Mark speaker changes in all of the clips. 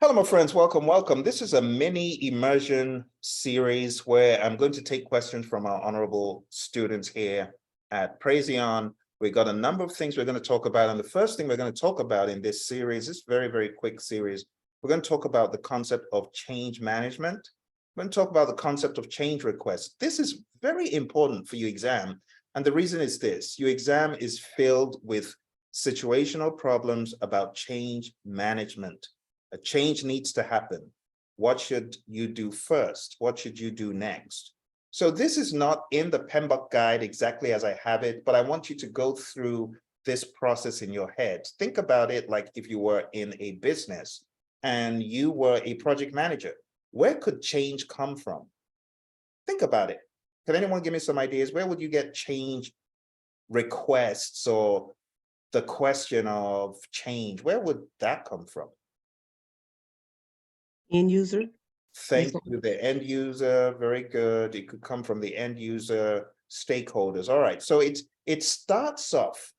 Speaker 1: Hello, my friends. Welcome. This is a mini immersion series where I'm going to take questions from our honorable students here at Praizion. We got a number of things we're going to talk about. And the first thing we're going to talk about in this series, this very quick series, we're going to talk about the concept of change management. We're going to talk about the concept of change requests. This is very important for your exam. And the reason is this: your exam is filled with situational problems about change management. A change needs to happen. What should you do first? What should you do next? So this is not in the PMBOK guide exactly as I have it, but I want you to go through this process in your head. Think about it like if you were in a business and you were a project manager. Where could change come from? Think about it. Can anyone give me some ideas? Where would you get change requests or the question of change? Where would that come from?
Speaker 2: End user.
Speaker 1: Thank you, the end user. Very good. It could come from the end user stakeholders. All right. So it starts off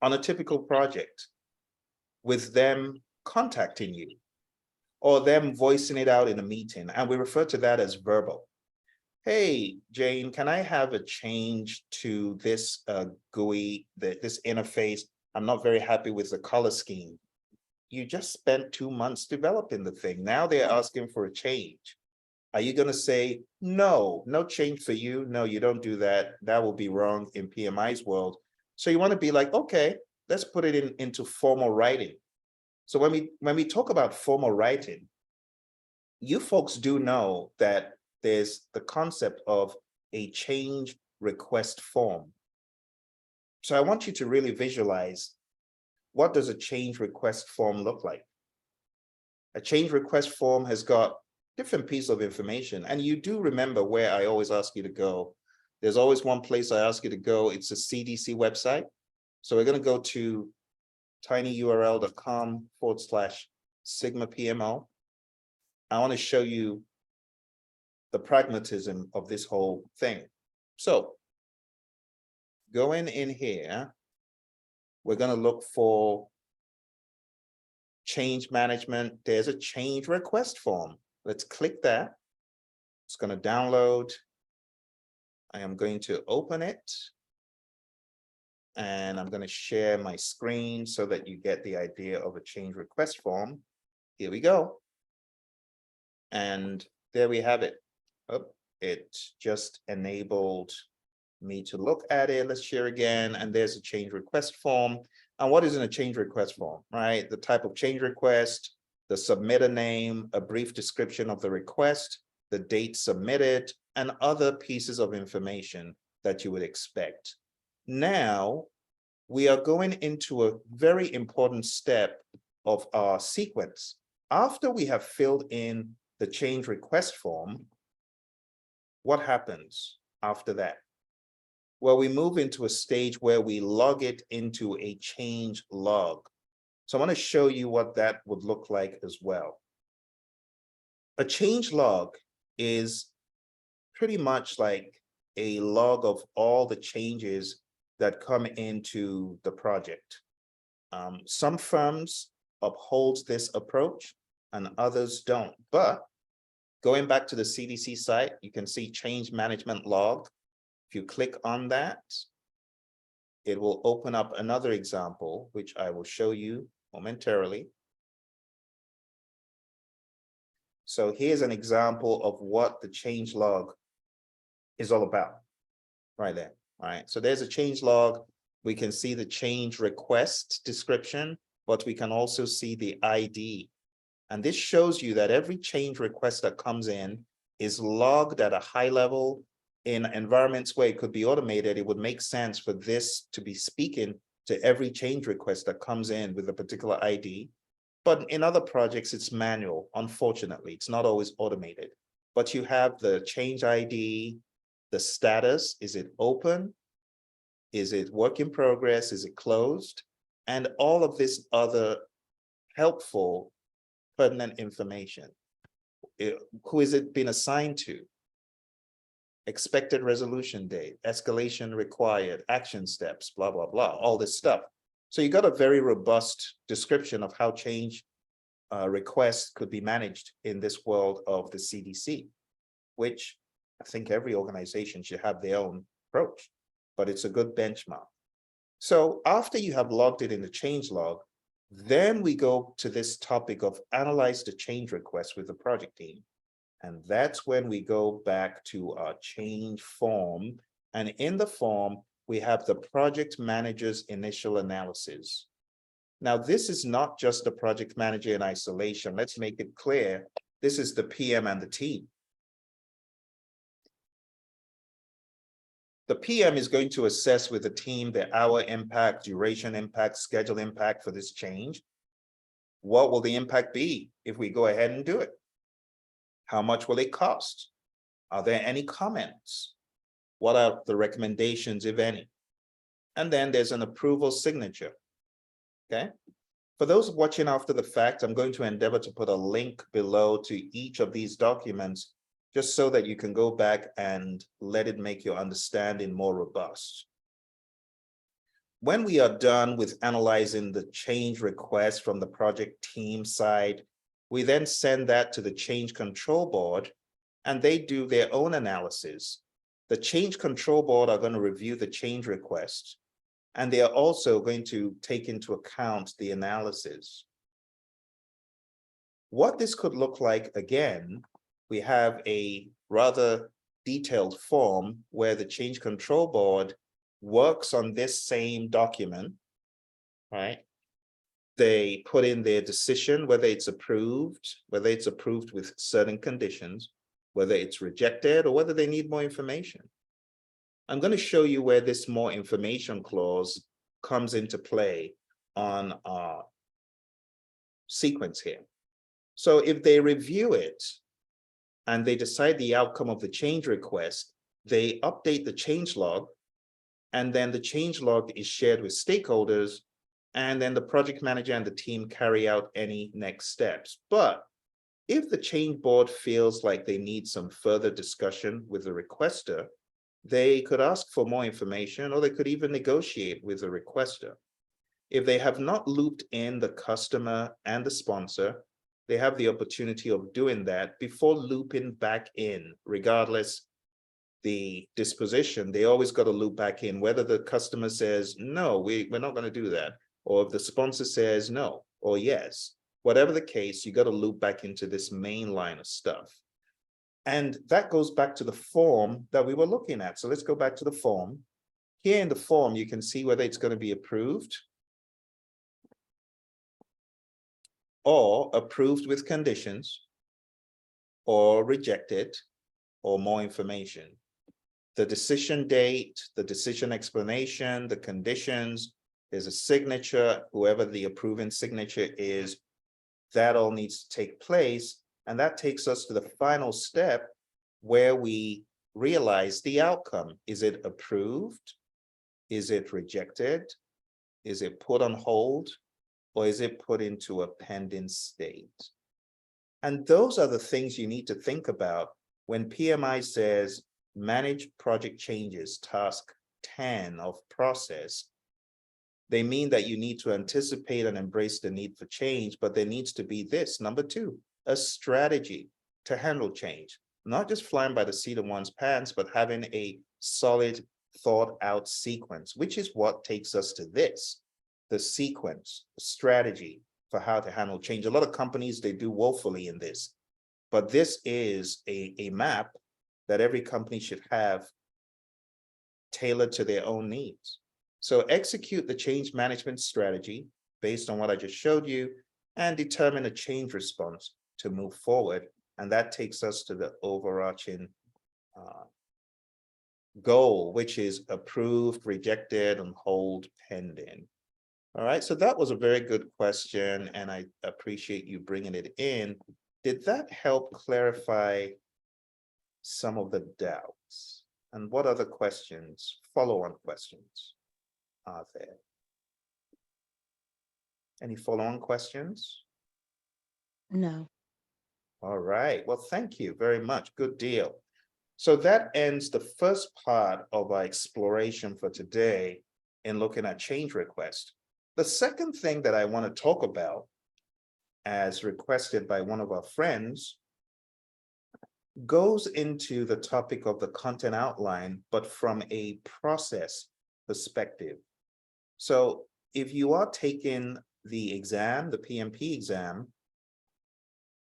Speaker 1: on a typical project with them contacting you or them voicing it out in a meeting. And we refer to that as verbal. Hey, Jane, can I have a change to this GUI, this interface? I'm not very happy with the color scheme. You just spent 2 months developing the thing. Now they're asking for a change. Are you going to say, no change for you? No, you don't do that. That will be wrong in PMI's world. So you want to be like, okay, let's put it into formal writing. So when we talk about formal writing, you folks do know that there's the concept of a change request form. So I want you to really visualize, what does a change request form look like? A change request form has got different pieces of information. And you do remember where I always ask you to go. There's always one place I ask you to go. It's a CDC website. So we're going to go to tinyurl.com/Sigma PMO. I want to show you the pragmatism of this whole thing. So going in here, we're going to look for change management. There's a change request form. Let's click that. It's going to download. I am going to open it. And I'm going to share my screen so that you get the idea of a change request form. Here we go. And there we have it. Oh, it just enabled me to look at it. Let's share again. And there's a change request form. And what is in a change request form, right? The type of change request, the submitter name, a brief description of the request, the date submitted, and other pieces of information that you would expect. Now, we are going into a very important step of our sequence. After we have filled in the change request form, what happens after that? Well, we move into a stage where we log it into a change log. So I want to show you what that would look like as well. A change log is pretty much like a log of all the changes that come into the project. Some firms uphold this approach and others don't. But going back to the CDC site, you can see change management log. If you click on that, it will open up another example, which I will show you momentarily. So here's an example of what the change log is all about right there. All right, so there's a change log. We can see the change request description, but we can also see the ID. And this shows you that every change request that comes in is logged at a high level. In environments where it could be automated, it would make sense for this to be speaking to every change request that comes in with a particular ID. But in other projects, it's manual. Unfortunately, it's not always automated. But you have the change ID, the status, is it open? Is it work in progress? Is it closed? And all of this other helpful, pertinent information. Who is it been assigned to? Expected resolution date, escalation required, action steps, blah, blah, blah, all this stuff. So you got a very robust description of how change requests could be managed in this world of the CDC, which I think every organization should have their own approach, but it's a good benchmark. So after you have logged it in the change log, then we go to this topic of analyze the change request with the project team. And that's when we go back to our change form. And in the form, we have the project manager's initial analysis. Now, this is not just the project manager in isolation. Let's make it clear. This is the PM and the team. The PM is going to assess with the team the hour impact, duration impact, schedule impact for this change. What will the impact be if we go ahead and do it? How much will it cost? Are there any comments? What are the recommendations, if any? And then there's an approval signature. Okay. For those watching after the fact, I'm going to endeavor to put a link below to each of these documents, just so that you can go back and let it make your understanding more robust. When we are done with analyzing the change request from the project team side, we then send that to the change control board, and they do their own analysis. The change control board are going to review the change request, and they are also going to take into account the analysis. What this could look like, again, we have a rather detailed form where the change control board works on this same document, right? They put in their decision, whether it's approved with certain conditions, whether it's rejected, or whether they need more information. I'm going to show you where this more information clause comes into play on our sequence here. So if they review it and they decide the outcome of the change request, they update the change log, and then the change log is shared with stakeholders, and then the project manager and the team carry out any next steps. But if the change board feels like they need some further discussion with the requester, they could ask for more information, or they could even negotiate with the requester. If they have not looped in the customer and the sponsor, they have the opportunity of doing that before looping back in. Regardless the disposition, they always got to loop back in, whether the customer says, no, we're not going to do that, or if the sponsor says no or yes. Whatever the case, you got to loop back into this main line of stuff. And that goes back to the form that we were looking at. So let's go back to the form. Here in the form, you can see whether it's going to be approved or approved with conditions, or rejected, or more information. The decision date, the decision explanation, the conditions, there's a signature, whoever the approving signature is, that all needs to take place. And that takes us to the final step where we realize the outcome. Is it approved? Is it rejected? Is it put on hold? Or is it put into a pending state? And those are the things you need to think about when PMI says manage project changes, task 10 of process. They mean that you need to anticipate and embrace the need for change, but there needs to be this, number 2, a strategy to handle change, not just flying by the seat of one's pants, but having a solid thought out sequence, which is what takes us to this, the sequence, the strategy for how to handle change. A lot of companies, they do woefully in this, but this is a map that every company should have tailored to their own needs. So execute the change management strategy based on what I just showed you, and determine a change response to move forward. And that takes us to the overarching goal, which is approved, rejected, and hold pending. All right, so that was a very good question, and I appreciate you bringing it in. Did that help clarify some of the doubts? And what other questions, follow-on questions are there? Any follow-on questions?
Speaker 2: No.
Speaker 1: All right, well, thank you very much. Good deal. So that ends the first part of our exploration for today in looking at change request. The second thing that I want to talk about as requested by one of our friends, goes into the topic of the content outline, but from a process perspective. So if you are taking the exam, the PMP exam,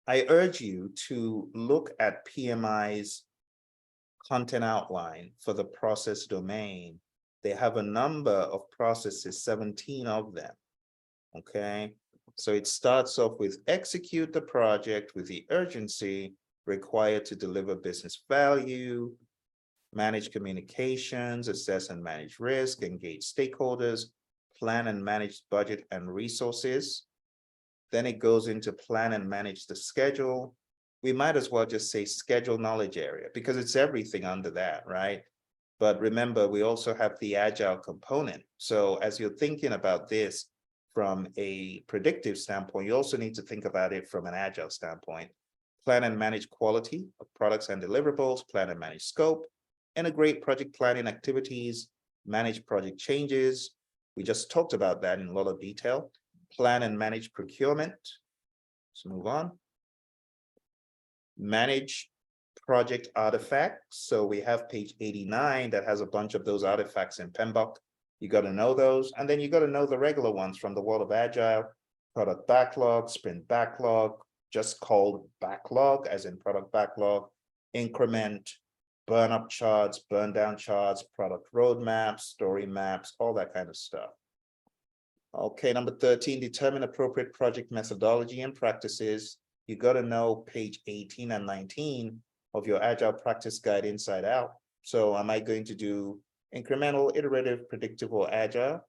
Speaker 1: I urge you to look at PMI's content outline for the process domain. They have a number of processes, 17 of them, okay? So it starts off with execute the project with the urgency required to deliver business value, manage communications, assess and manage risk, engage stakeholders, plan and manage budget and resources. Then it goes into plan and manage the schedule. We might as well just say schedule knowledge area because it's everything under that, right? But remember, we also have the agile component. So as you're thinking about this from a predictive standpoint, you also need to think about it from an agile standpoint. Plan and manage quality of products and deliverables, plan and manage scope, integrate project planning activities, manage project changes. We just talked about that in a lot of detail. Plan and manage procurement. Let's move on. Manage project artifacts. So we have page 89 that has a bunch of those artifacts in PMBOK. You got to know those. And then you got to know the regular ones from the world of Agile, product backlog, sprint backlog, just called backlog as in product backlog, increment, burn up charts, burn down charts, product roadmaps, story maps, all that kind of stuff. Okay, number 13, determine appropriate project methodology and practices. You got to know page 18 and 19 of your Agile practice guide inside out. So am I going to do incremental, iterative, predictable, agile?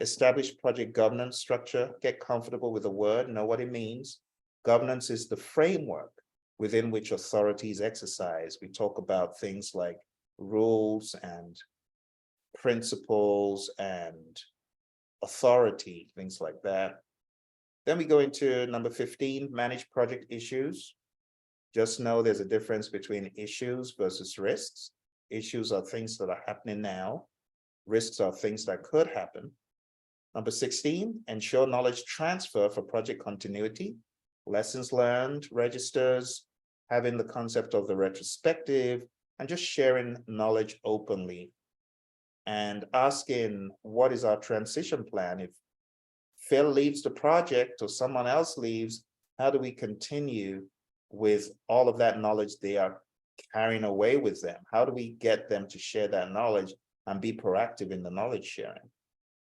Speaker 1: Establish project governance structure, get comfortable with the word, know what it means. Governance is the framework within which authorities exercise. We talk about things like rules and principles and authority, things like that. Then we go into number 15, manage project issues. Just know there's a difference between issues versus risks. Issues are things that are happening now. Risks are things that could happen. Number 16, ensure knowledge transfer for project continuity. Lessons learned, registers, having the concept of the retrospective, and just sharing knowledge openly. And asking, what is our transition plan? If Phil leaves the project or someone else leaves, how do we continue with all of that knowledge they are carrying away with them? How do we get them to share that knowledge and be proactive in the knowledge sharing?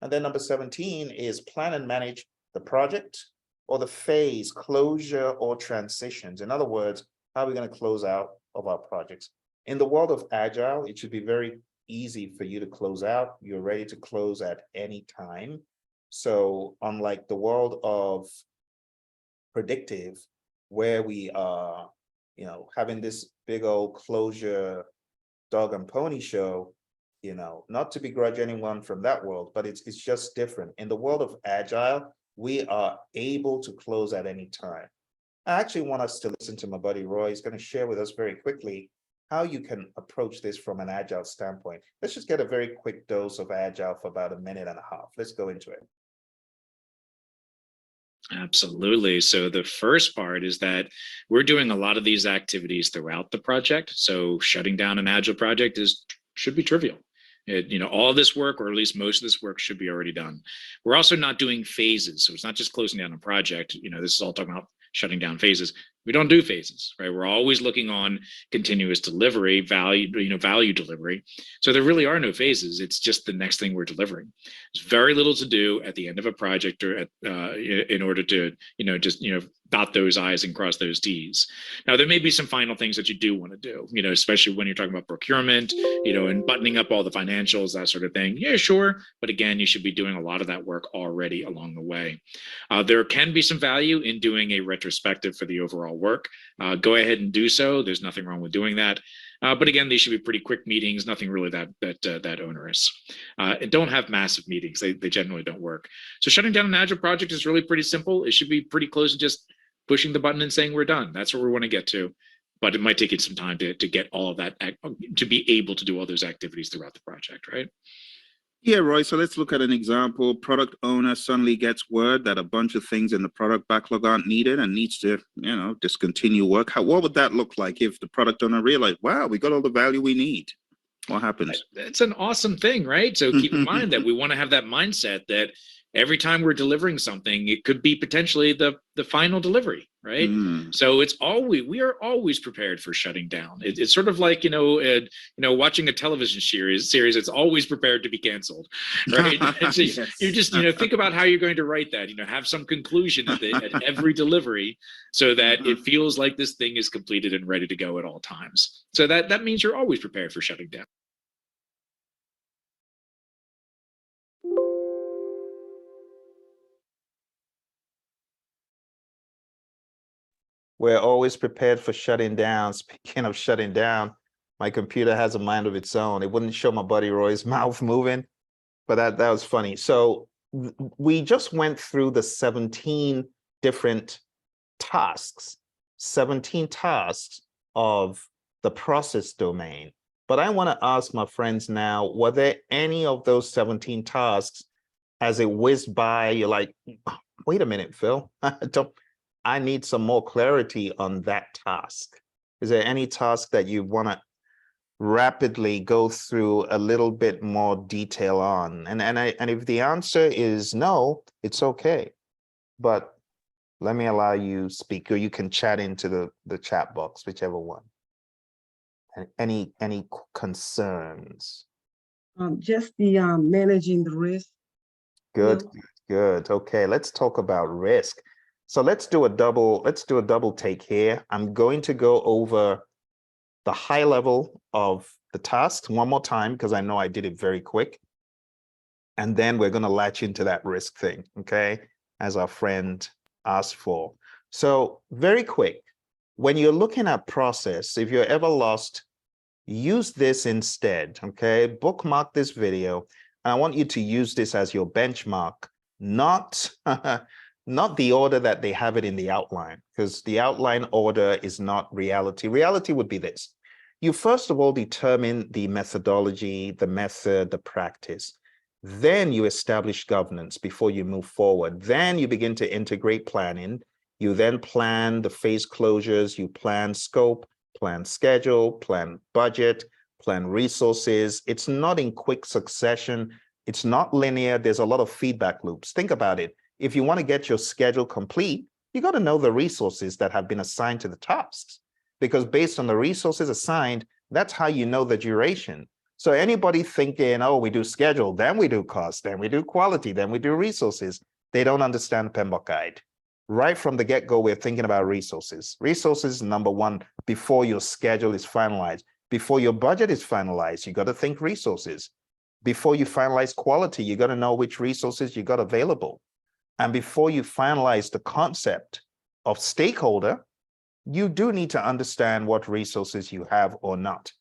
Speaker 1: And then number 17 is plan and manage the project or the phase, closure or transitions. In other words, how are we going to close out of our projects? In the world of Agile, it should be very easy for you to close out. You're ready to close at any time. So unlike the world of predictive, where we are, having this big old closure dog and pony show, not to begrudge anyone from that world, but it's just different. In the world of Agile, we are able to close at any time. I actually want us to listen to my buddy Roy. He's going to share with us very quickly how you can approach this from an Agile standpoint. Let's just get a very quick dose of Agile for about a minute and a half. Let's go into it.
Speaker 3: Absolutely. So the first part is that we're doing a lot of these activities throughout the project. So shutting down an Agile project should be trivial. All this work, or at least most of this work, should be already done. We're also not doing phases. So it's not just closing down a project. This is all talking about shutting down phases. We don't do phases, right? We're always looking on continuous delivery, value delivery. So there really are no phases. It's just the next thing we're delivering. There's very little to do at the end of a project or in order to, dot those I's and cross those T's. Now, there may be some final things that you do want to do, especially when you're talking about procurement, and buttoning up all the financials, that sort of thing. Yeah, sure. But again, you should be doing a lot of that work already along the way. There can be some value in doing a retrospective for the overall work. Go ahead and do so. There's nothing wrong with doing that. But again, these should be pretty quick meetings, nothing really that onerous. And don't have massive meetings. They generally don't work. So shutting down an Agile project is really pretty simple. It should be pretty close to just pushing the button and saying we're done. That's where we want to get to. But it might take you some time to get all of that, to be able to do all those activities throughout the project, right?
Speaker 4: Yeah, Roy. So let's look at an example. Product owner suddenly gets word that a bunch of things in the product backlog aren't needed and needs to, discontinue work. What would that look like if the product owner realized, wow, we got all the value we need? What happens?
Speaker 3: It's an awesome thing, right? So keep in mind that we want to have that mindset that every time we're delivering something, it could be potentially the final delivery, right? So we are always prepared for shutting down. It's sort of like watching a television series. It's always prepared to be canceled, right? So
Speaker 4: Yes.
Speaker 3: you just think about how you're going to write that. Have some conclusion at every delivery, so that it feels like this thing is completed and ready to go at all times. So that means you're always prepared for shutting down.
Speaker 1: We're always prepared for shutting down. Speaking of shutting down, my computer has a mind of its own. It wouldn't show my buddy Roy's mouth moving, but that was funny. So we just went through the 17 different tasks, 17 tasks of the process domain. But I want to ask my friends now, were there any of those 17 tasks as it whizzed by, you're like, wait a minute, Phil, I need some more clarity on that task. Is there any task that you want to rapidly go through a little bit more detail on? And if the answer is no, it's okay. But let me allow you speak, or you can chat into the chat box, whichever one. And any concerns?
Speaker 5: Just the managing the risk.
Speaker 1: Good,
Speaker 5: Well-
Speaker 1: good. Okay, let's talk about risk. So let's do a double take here. I'm going to go over the high level of the task one more time, because I know I did it very quick. And then we're going to latch into that risk thing, okay, as our friend asked for. So very quick, when you're looking at process, if you're ever lost, use this instead, okay? Bookmark this video. And I want you to use this as your benchmark, not not the order that they have it in the outline, because the outline order is not reality. Reality would be this. You first of all determine the methodology, the method, the practice. Then you establish governance before you move forward. Then you begin to integrate planning. You then plan the phase closures, you plan scope, plan schedule, plan budget, plan resources. It's not in quick succession. It's not linear. There's a lot of feedback loops. Think about it. If you want to get your schedule complete, you got to know the resources that have been assigned to the tasks, because based on the resources assigned, that's how you know the duration. So anybody thinking, oh, we do schedule, then we do cost, then we do quality, then we do resources, they don't understand PMBOK guide. Right from the get-go, we're thinking about resources. Resources, number one, before your schedule is finalized, before your budget is finalized, you got to think resources. Before you finalize quality, you got to know which resources you got available. And before you finalize the concept of stakeholder, you do need to understand what resources you have or not.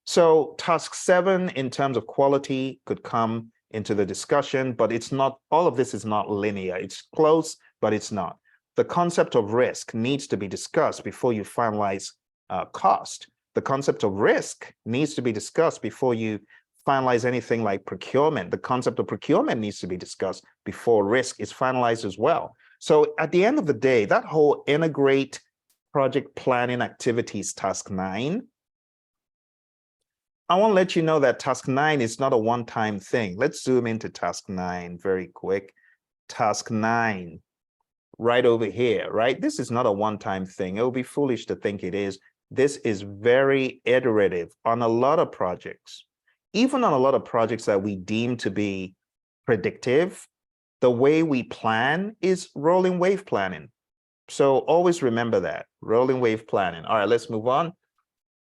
Speaker 1: So task 7 in terms of quality could come into the discussion, but it's not, all of this is not linear. It's close, but it's not. The concept of risk needs to be discussed before you finalize cost. The concept of risk needs to be discussed before you finalize anything like procurement. The concept of procurement needs to be discussed before risk is finalized as well. So at the end of the day, that whole integrate project planning activities, task 9, I want to let you know that task 9 is not a one-time thing. Let's zoom into task 9 very quick. Task 9, right over here, right? This is not a one-time thing. It would be foolish to think it is. This is very iterative on a lot of projects. Even on a lot of projects that we deem to be predictive, the way we plan is rolling wave planning. So always remember that, rolling wave planning. All right, let's move on.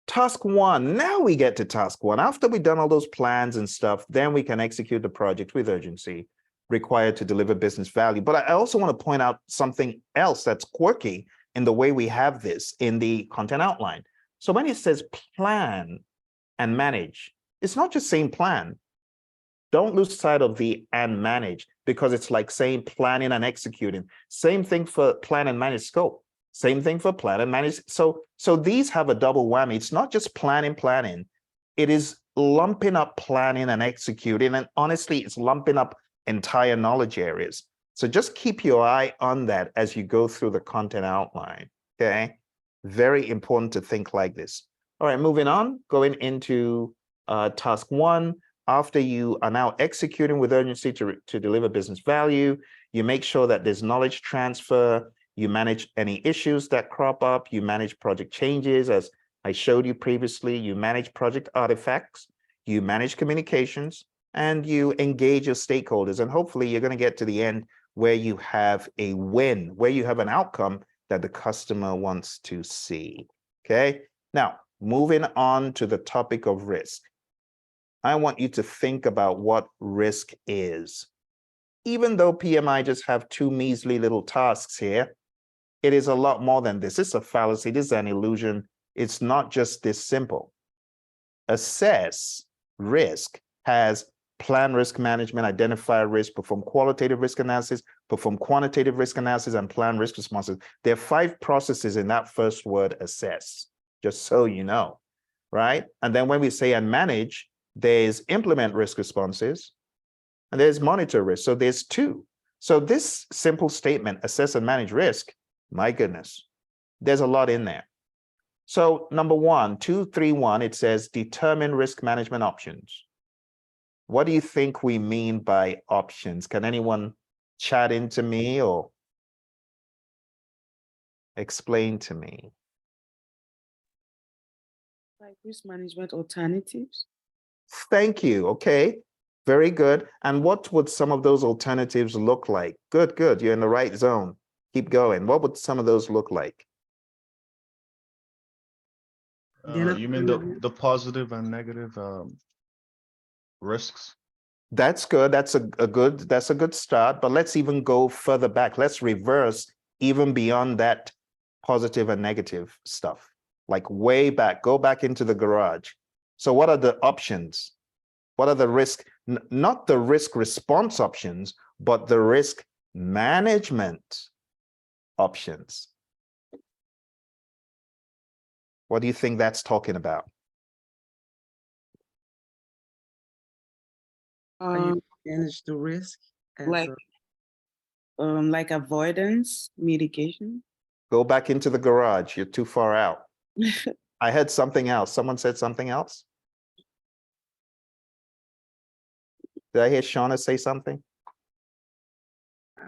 Speaker 1: Task 1, now we get to task 1. After we've done all those plans and stuff, then we can execute the project with urgency required to deliver business value. But I also want to point out something else that's quirky in the way we have this in the content outline. So when it says plan and manage, it's not just saying plan. Don't lose sight of the and manage, because it's like saying planning and executing. Same thing for plan and manage scope. Same thing for plan and manage. So these have a double whammy. It's not just planning. It is lumping up planning and executing, and honestly, it's lumping up entire knowledge areas. So just keep your eye on that as you go through the content outline, okay? Very important to think like this. All right, moving on, going into task 1. After you are now executing with urgency to deliver business value, you make sure that there's knowledge transfer, you manage any issues that crop up, you manage project changes, as I showed you previously, you manage project artifacts, you manage communications, and you engage your stakeholders. And hopefully you're going to get to the end where you have a win, where you have an outcome that the customer wants to see. Okay. Now, moving on to the topic of risk. I want you to think about what risk is. Even though PMI just have 2 measly little tasks here, it is a lot more than this. It's a fallacy. This is an illusion. It's not just this simple. Assess risk has plan risk management, identify risk, perform qualitative risk analysis, perform quantitative risk analysis, and plan risk responses. There are 5 processes in that first word, assess, just so you know, right? And then when we say and manage, there's implement risk responses, and there's monitor risk. So there's 2. So this simple statement, assess and manage risk, my goodness, there's a lot in there. So number 1, 2.3.1, it says determine risk management options. What do you think we mean by options? Can anyone chat into me or explain to me?
Speaker 6: Like risk management alternatives.
Speaker 1: Thank you. Okay, very good. And what would some of those alternatives look like? Good, good. You're in the right zone. Keep going. What would some of those look like?
Speaker 7: You mean the positive and negative risks?
Speaker 1: That's good. That's a good start. But let's even go further back. Let's reverse even beyond that positive and negative stuff. Like way back, go back into the garage. So what are the options? What are the risk, not the risk response options, but the risk management options? What do you think that's talking about?
Speaker 5: How you manage the risk? as
Speaker 6: Like like avoidance, mitigation.
Speaker 1: Go back into the garage. You're too far out. I heard something else. Someone said something else. Did I hear Shauna say something?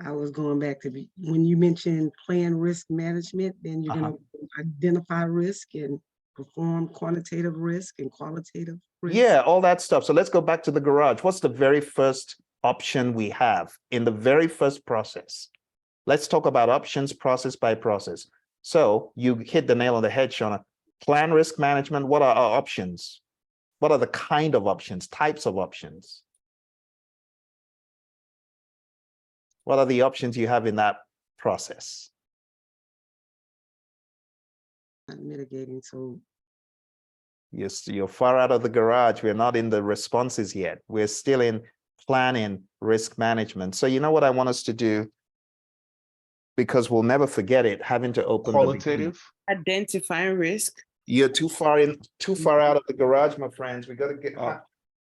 Speaker 5: I was going back to when you mentioned plan risk management, then you're going to identify risk and perform quantitative risk and qualitative risk.
Speaker 1: Yeah, all that stuff. So let's go back to the garage. What's the very first option we have in the very first process? Let's talk about options process by process. So you hit the nail on the head, Shauna. Plan risk management. What are our options? What are the kind of options, types of options? What are the options you have in that process?
Speaker 5: Not mitigating, so
Speaker 1: You're far out of the garage. We're not in the responses yet. We're still in planning risk management. So you know what I want us to do? Because we'll never forget it, having to open
Speaker 7: Qualitative.
Speaker 6: Identifying risk.
Speaker 1: You're too far out of the garage, my friends. We gotta get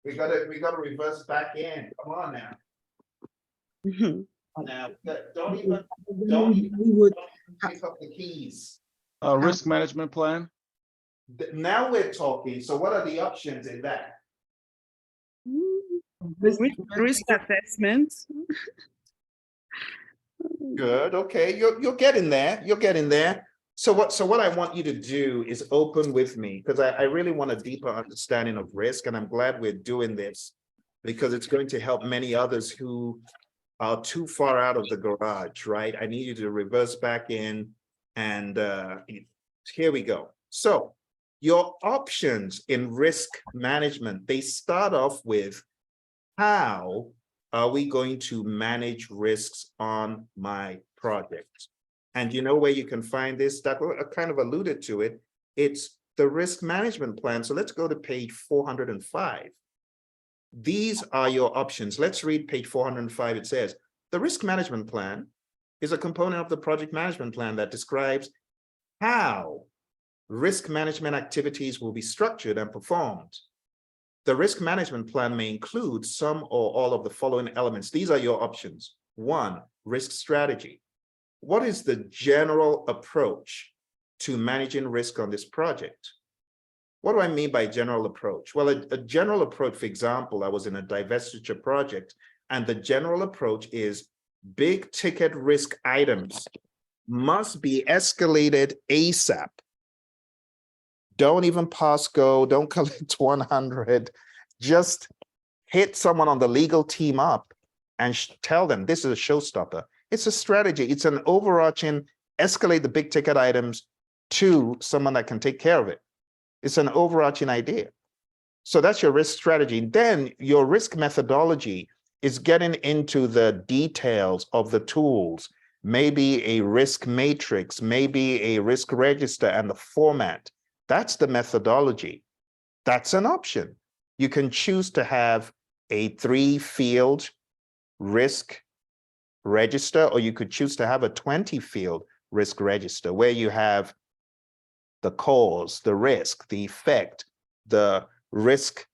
Speaker 1: we gotta reverse back in. Come on now. Now, don't even pick up the keys.
Speaker 7: Risk management plan.
Speaker 1: Now we're talking. So what are the options in that?
Speaker 6: Risk assessment.
Speaker 1: Good. Okay, you're getting there. You're getting there. So what I want you to do is open with me, because I really want a deeper understanding of risk, and I'm glad we're doing this because it's going to help many others who are too far out of the garage, right? I need you to reverse back in, and here we go. So your options in risk management, they start off with, how are we going to manage risks on my project? And you know where you can find this? That I kind of alluded to it. It's the risk management plan. So let's go to page 405. These are your options. Let's read page 405. It says, the risk management plan is a component of the project management plan that describes how risk management activities will be structured and performed. The risk management plan may include some or all of the following elements. These are your options. 1, risk strategy. What is the general approach to managing risk on this project? What do I mean by general approach? Well, a general approach, for example, I was in a divestiture project, and the general approach is big ticket risk items must be escalated ASAP. Don't even pass go, don't collect 100, just hit someone on the legal team up and tell them this is a showstopper. It's a strategy, it's an overarching escalate the big ticket items to someone that can take care of it. It's an overarching idea. So that's your risk strategy. Then your risk methodology is getting into the details of the tools, maybe a risk matrix, maybe a risk register and the format. That's the methodology. That's an option. You can choose to have a 3-field risk register, or you could choose to have a 20-field risk register where you have the cause, the risk, the effect, the risk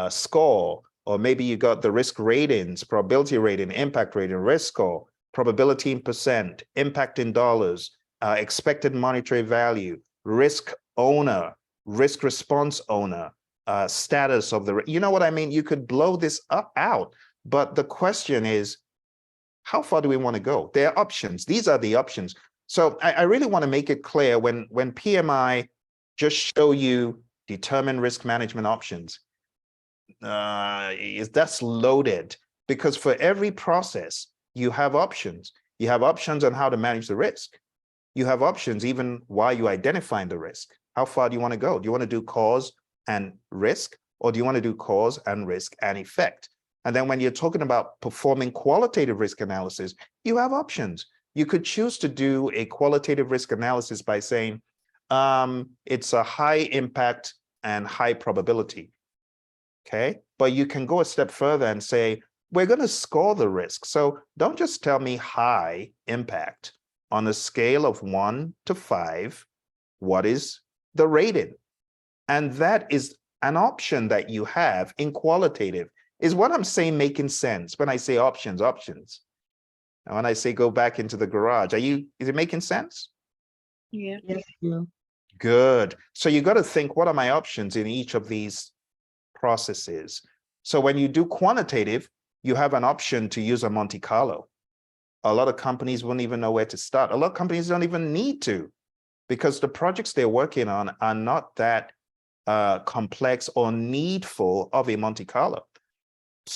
Speaker 1: score, or maybe you got the risk ratings, probability rating, impact rating, risk score, probability in percent, impact in dollars, expected monetary value, risk owner, risk response owner, status of the, you know what I mean? You could blow this out, but the question is, how far do we want to go? There are options. These are the options. So I really want to make it clear when PMI just show you determine risk management options, that's loaded, because for every process, you have options. You have options on how to manage the risk. You have options even while you're identifying the risk. How far do you want to go? Do you want to do cause and risk, or do you want to do cause and risk and effect? And then when you're talking about performing qualitative risk analysis, you have options. You could choose to do a qualitative risk analysis by saying, it's a high impact and high probability, okay? But you can go a step further and say, we're going to score the risk. So don't just tell me high impact. On a scale of 1 to 5, what is the rating? And that is an option that you have in qualitative. Is what I'm saying making sense when I say options? And when I say go back into the garage, is it making sense?
Speaker 6: Yeah.
Speaker 5: Yes, yeah.
Speaker 1: Good. So you got to think, what are my options in each of these processes? So when you do quantitative, you have an option to use a Monte Carlo. A lot of companies wouldn't even know where to start. A lot of companies don't even need to, because the projects they're working on are not that complex or needful of a Monte Carlo.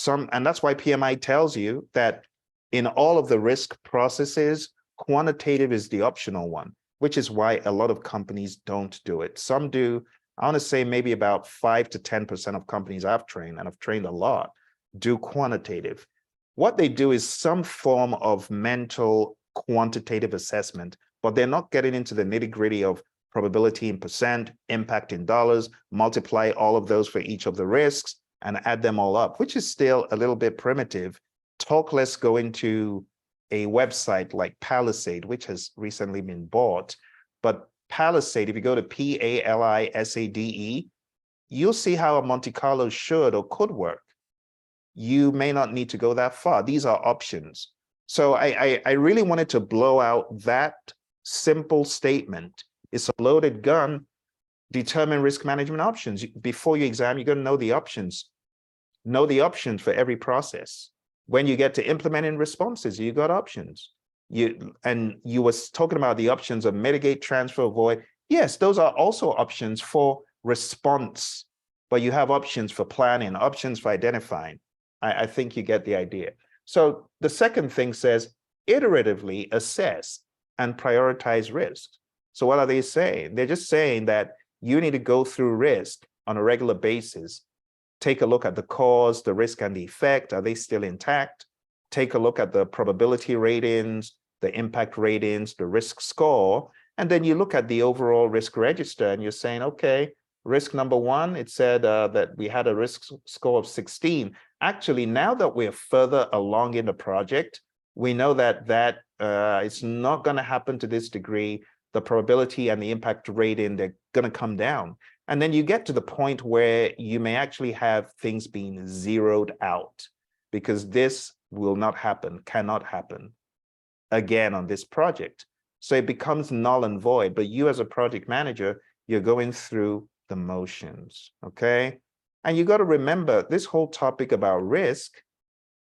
Speaker 1: And that's why PMI tells you that in all of the risk processes, quantitative is the optional one, which is why a lot of companies don't do it. Some do. I want to say maybe about 5 to 10% of companies I've trained, and I've trained a lot, do quantitative. What they do is some form of mental quantitative assessment, but they're not getting into the nitty-gritty of probability in percent, impact in dollars, multiply all of those for each of the risks and add them all up, which is still a little bit primitive. Talk less go into a website like Palisade, which has recently been bought. But Palisade, if you go to Palisade, you'll see how a Monte Carlo should or could work. You may not need to go that far. These are options. So I really wanted to blow out that simple statement. It's a loaded gun. Determine risk management options. Before your exam, you're going to know the options. Know the options for every process. When you get to implementing responses, you got options. You was talking about the options of mitigate, transfer, avoid. Yes, those are also options for response, but you have options for planning, options for identifying. I think you get the idea. So the second thing says iteratively assess and prioritize risk. So what are they saying? They're just saying that you need to go through risk on a regular basis. Take a look at the cause, the risk, and the effect. Are they still intact? Take a look at the probability ratings, the impact ratings, the risk score, and then you look at the overall risk register and you're saying, okay, risk number 1, it said that we had a risk score of 16. Actually, now that we're further along in the project, we know that it's not going to happen to this degree. The probability and the impact rating, they're going to come down. And then you get to the point where you may actually have things being zeroed out because this will not happen, cannot happen again on this project. So it becomes null and void, but you as a project manager, you're going through the motions, okay? And you got to remember this whole topic about risk,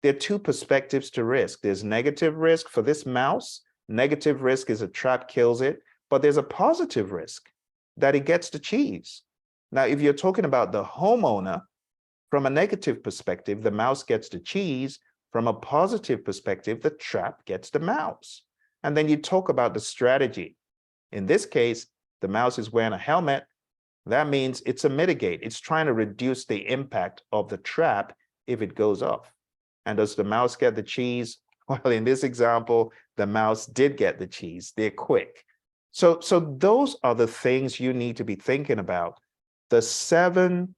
Speaker 1: there are two perspectives to risk. There's negative risk for this mouse. Negative risk is a trap kills it, but there's a positive risk that it gets the cheese. Now, if you're talking about the homeowner, from a negative perspective, the mouse gets the cheese. From a positive perspective, the trap gets the mouse. And then you talk about the strategy. In this case, the mouse is wearing a helmet. That means it's a mitigate. It's trying to reduce the impact of the trap if it goes off. And does the mouse get the cheese? Well, in this example, the mouse did get the cheese. They're quick. So those are the things you need to be thinking about. The 7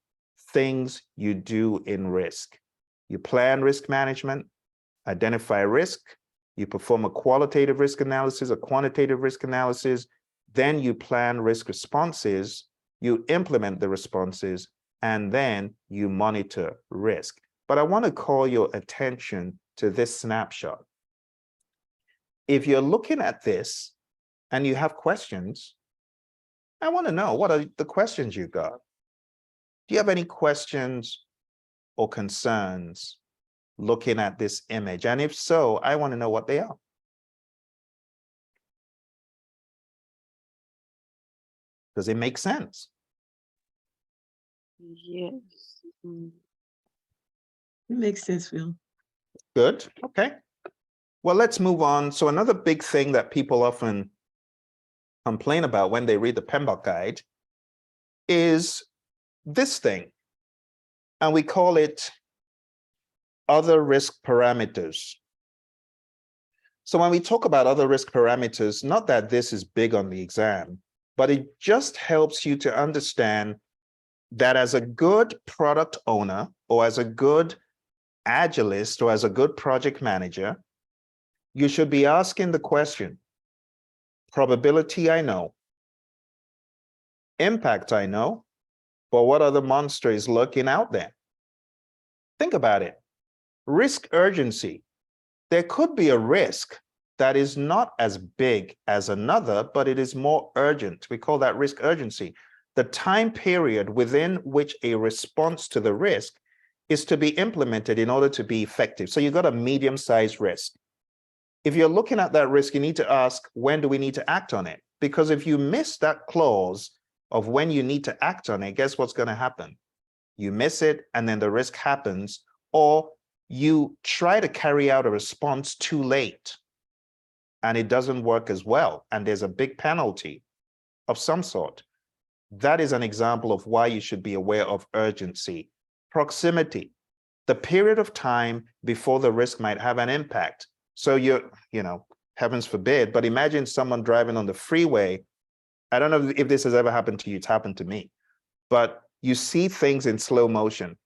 Speaker 1: things you do in risk. You plan risk management, identify risk, you perform a qualitative risk analysis, a quantitative risk analysis, then you plan risk responses, you implement the responses, and then you monitor risk. But I want to call your attention to this snapshot. If you're looking at this and you have questions, I want to know, what are the questions you got? Do you have any questions or concerns looking at this image? And if so, I want to know what they are. Does it make sense?
Speaker 6: Yes. Mm.
Speaker 5: It makes sense, Phil.
Speaker 1: Good. Okay. Well, let's move on. So another big thing that people often complain about when they read the PMBOK guide is this thing. And we call it other risk parameters. So when we talk about other risk parameters, not that this is big on the exam, but it just helps you to understand that as a good product owner or as a good agilist or as a good project manager, you should be asking the question, probability I know, impact I know, but what other monster is lurking out there? Think about it. Risk urgency. There could be a risk that is not as big as another, but it is more urgent. We call that risk urgency. The time period within which a response to the risk is to be implemented in order to be effective. So you got a medium-sized risk. If you're looking at that risk, you need to ask, when do we need to act on it? Because if you miss that clause of when you need to act on it, guess what's going to happen? You miss it, and then the risk happens, or you try to carry out a response too late, and it doesn't work as well, and there's a big penalty of some sort. That is an example of why you should be aware of urgency. Proximity, the period of time before the risk might have an impact. So heavens forbid, but imagine someone driving on the freeway. I don't know if this has ever happened to you, it's happened to me, but you see things in slow motion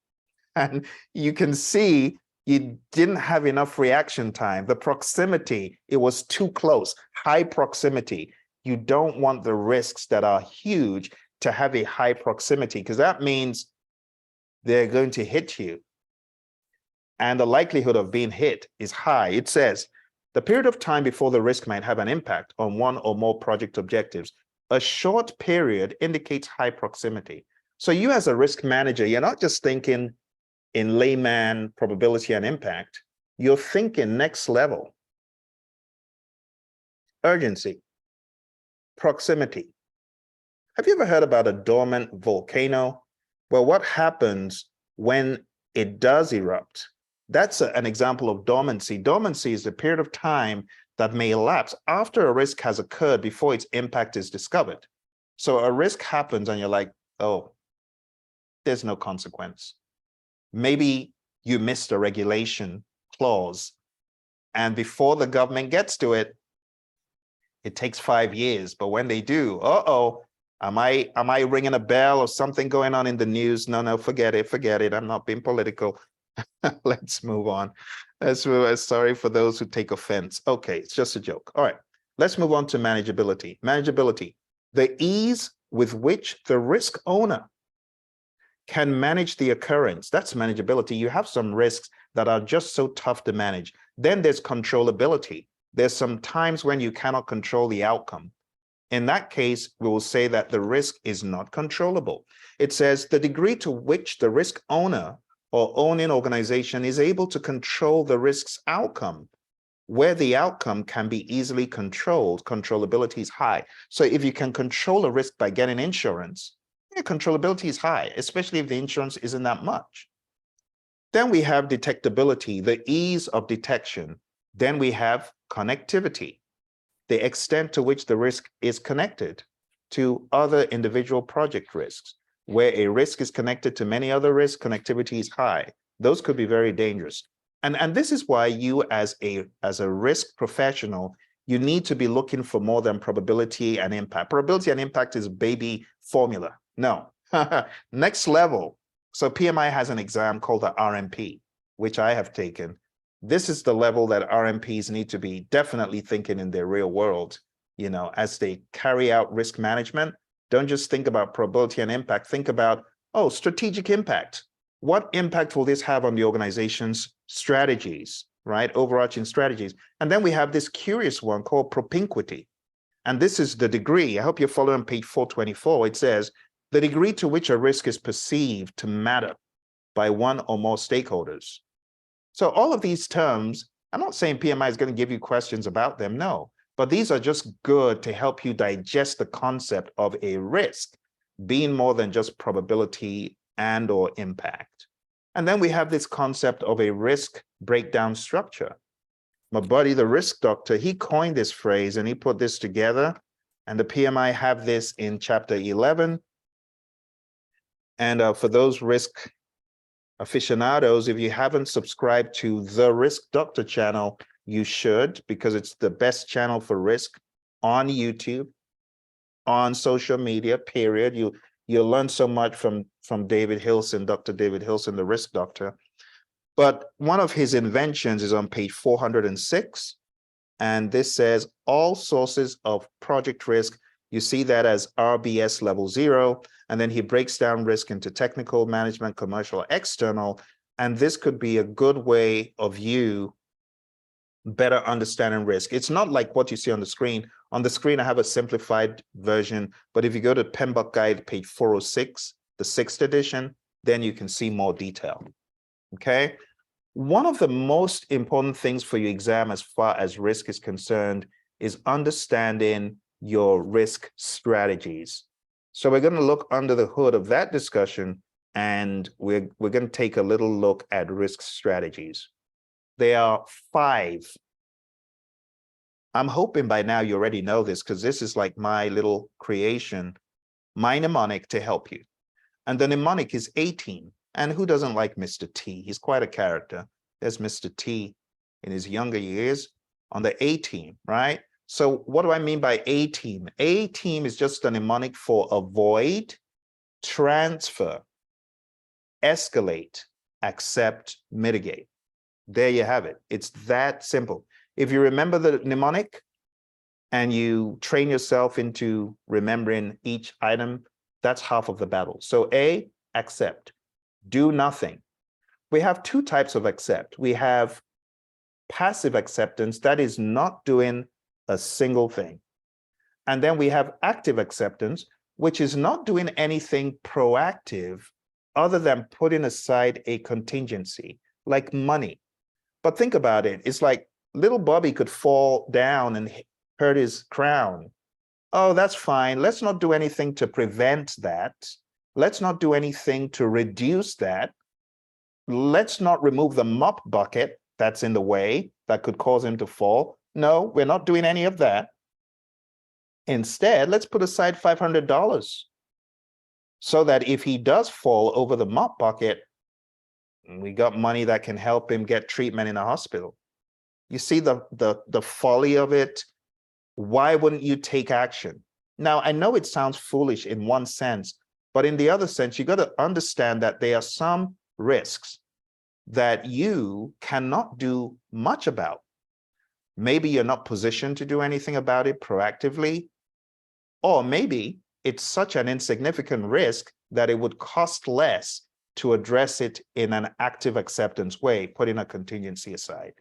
Speaker 1: and you can see you didn't have enough reaction time. The proximity, it was too close, high proximity. You don't want the risks that are huge to have a high proximity, because that means they're going to hit you. And the likelihood of being hit is high. It says, the period of time before the risk might have an impact on one or more project objectives. A short period indicates high proximity. So you as a risk manager, you're not just thinking in layman probability and impact, you're thinking next level. Urgency, proximity. Have you ever heard about a dormant volcano? Well, what happens when it does erupt? That's an example of dormancy. Dormancy is the period of time that may elapse after a risk has occurred before its impact is discovered. So a risk happens and you're like, oh, there's no consequence. Maybe you missed a regulation clause, and before the government gets to it, it takes 5 years. But when they do, am I ringing a bell or something going on in the news? No, forget it. I'm not being political. Let's move on. Sorry for those who take offense. Okay, it's just a joke. All right, let's move on to manageability. Manageability, the ease with which the risk owner can manage the occurrence. That's manageability. You have some risks that are just so tough to manage. Then there's controllability. There's some times when you cannot control the outcome. In that case, we will say that the risk is not controllable. It says the degree to which the risk owner or owning organization is able to control the risk's outcome, where the outcome can be easily controlled, controllability is high. So if you can control a risk by getting insurance, controllability is high, especially if the insurance isn't that much. Then we have detectability, the ease of detection. Then we have connectivity, the extent to which the risk is connected to other individual project risks. Where a risk is connected to many other risks, connectivity is high. Those could be very dangerous. And this is why you as a risk professional, you need to be looking for more than probability and impact. Probability and impact is baby formula. No, next level. So PMI has an exam called the RMP, which I have taken. This is the level that RMPs need to be definitely thinking in their real world, you know, as they carry out risk management. Don't just think about probability and impact. Think about, oh, strategic impact. What impact will this have on the organization's strategies, right? Overarching strategies. And then we have this curious one called propinquity. And this is the degree. I hope you're following page 424. It says, the degree to which a risk is perceived to matter by one or more stakeholders. So all of these terms, I'm not saying PMI is going to give you questions about them, no, but these are just good to help you digest the concept of a risk being more than just probability and or impact. And then we have this concept of a risk breakdown structure. My buddy, the risk doctor, he coined this phrase and he put this together, and the PMI have this in chapter 11. And for those risk aficionados, if you haven't subscribed to the Risk Doctor channel, you should, because it's the best channel for risk on YouTube, on social media, period. You'll learn so much from David Hilson, Dr. David Hilson, the Risk Doctor. But one of his inventions is on page 406. And this says all sources of project risk. You see that as RBS level 0. And then he breaks down risk into technical, management, commercial, external. And this could be a good way of you better understanding risk. It's not like what you see on the screen. On the screen, I have a simplified version. But if you go to PMBOK Guide, page 406, the 6th edition, then you can see more detail. Okay. One of the most important things for your exam as far as risk is concerned is understanding your risk strategies. So we're going to look under the hood of that discussion, and we're going to take a little look at risk strategies. There are 5. I'm hoping by now you already know this, because this is like my little creation, my mnemonic to help you. And the mnemonic is 18. And who doesn't like Mr. T? He's quite a character. There's Mr. T in his younger years on the A team, right? So what do I mean by A team? A team is just a mnemonic for avoid, transfer, escalate, accept, mitigate. There you have it. It's that simple. If you remember the mnemonic and you train yourself into remembering each item, that's half of the battle. So A, accept. Do nothing. We have 2 types of accept. We have passive acceptance, that is not doing a single thing. And then we have active acceptance, which is not doing anything proactive other than putting aside a contingency, like money. But think about it. It's like little Bobby could fall down and hurt his crown. Oh, that's fine. Let's not do anything to prevent that. Let's not do anything to reduce that. Let's not remove the mop bucket that's in the way that could cause him to fall. No, we're not doing any of that. Instead, let's put aside $500 so that if he does fall over the mop bucket, we got money that can help him get treatment in a hospital. You see the folly of it? Why wouldn't you take action? Now, I know it sounds foolish in one sense, but in the other sense, you got to understand that there are some risks that you cannot do much about. Maybe you're not positioned to do anything about it proactively, or maybe it's such an insignificant risk that it would cost less to address it in an active acceptance way, putting a contingency aside.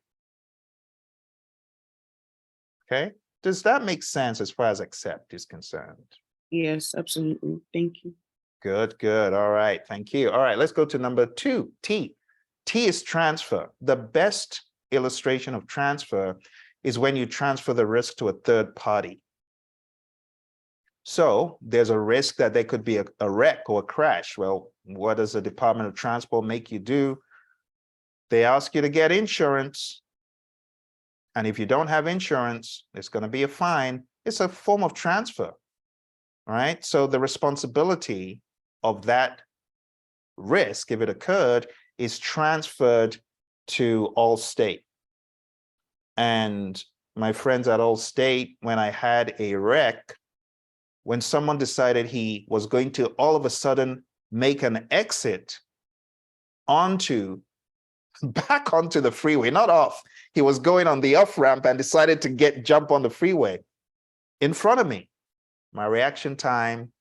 Speaker 1: Okay, does that make sense as far as accept is concerned?
Speaker 6: Yes, absolutely. Thank you.
Speaker 1: Good, good. All right, thank you. All right, let's go to number 2, T. T is transfer. The best illustration of transfer is when you transfer the risk to a third party. So there's a risk that there could be a wreck or a crash. Well, what does the Department of Transport make you do? They ask you to get insurance. And if you don't have insurance, it's going to be a fine. It's a form of transfer, right? So the responsibility of that risk, if it occurred, is transferred to Allstate. And my friends at Allstate, when I had a wreck, when someone decided he was going to all of a sudden make an exit back onto the freeway, not off. He was going on the off ramp and decided to jump on the freeway in front of me. My reaction time,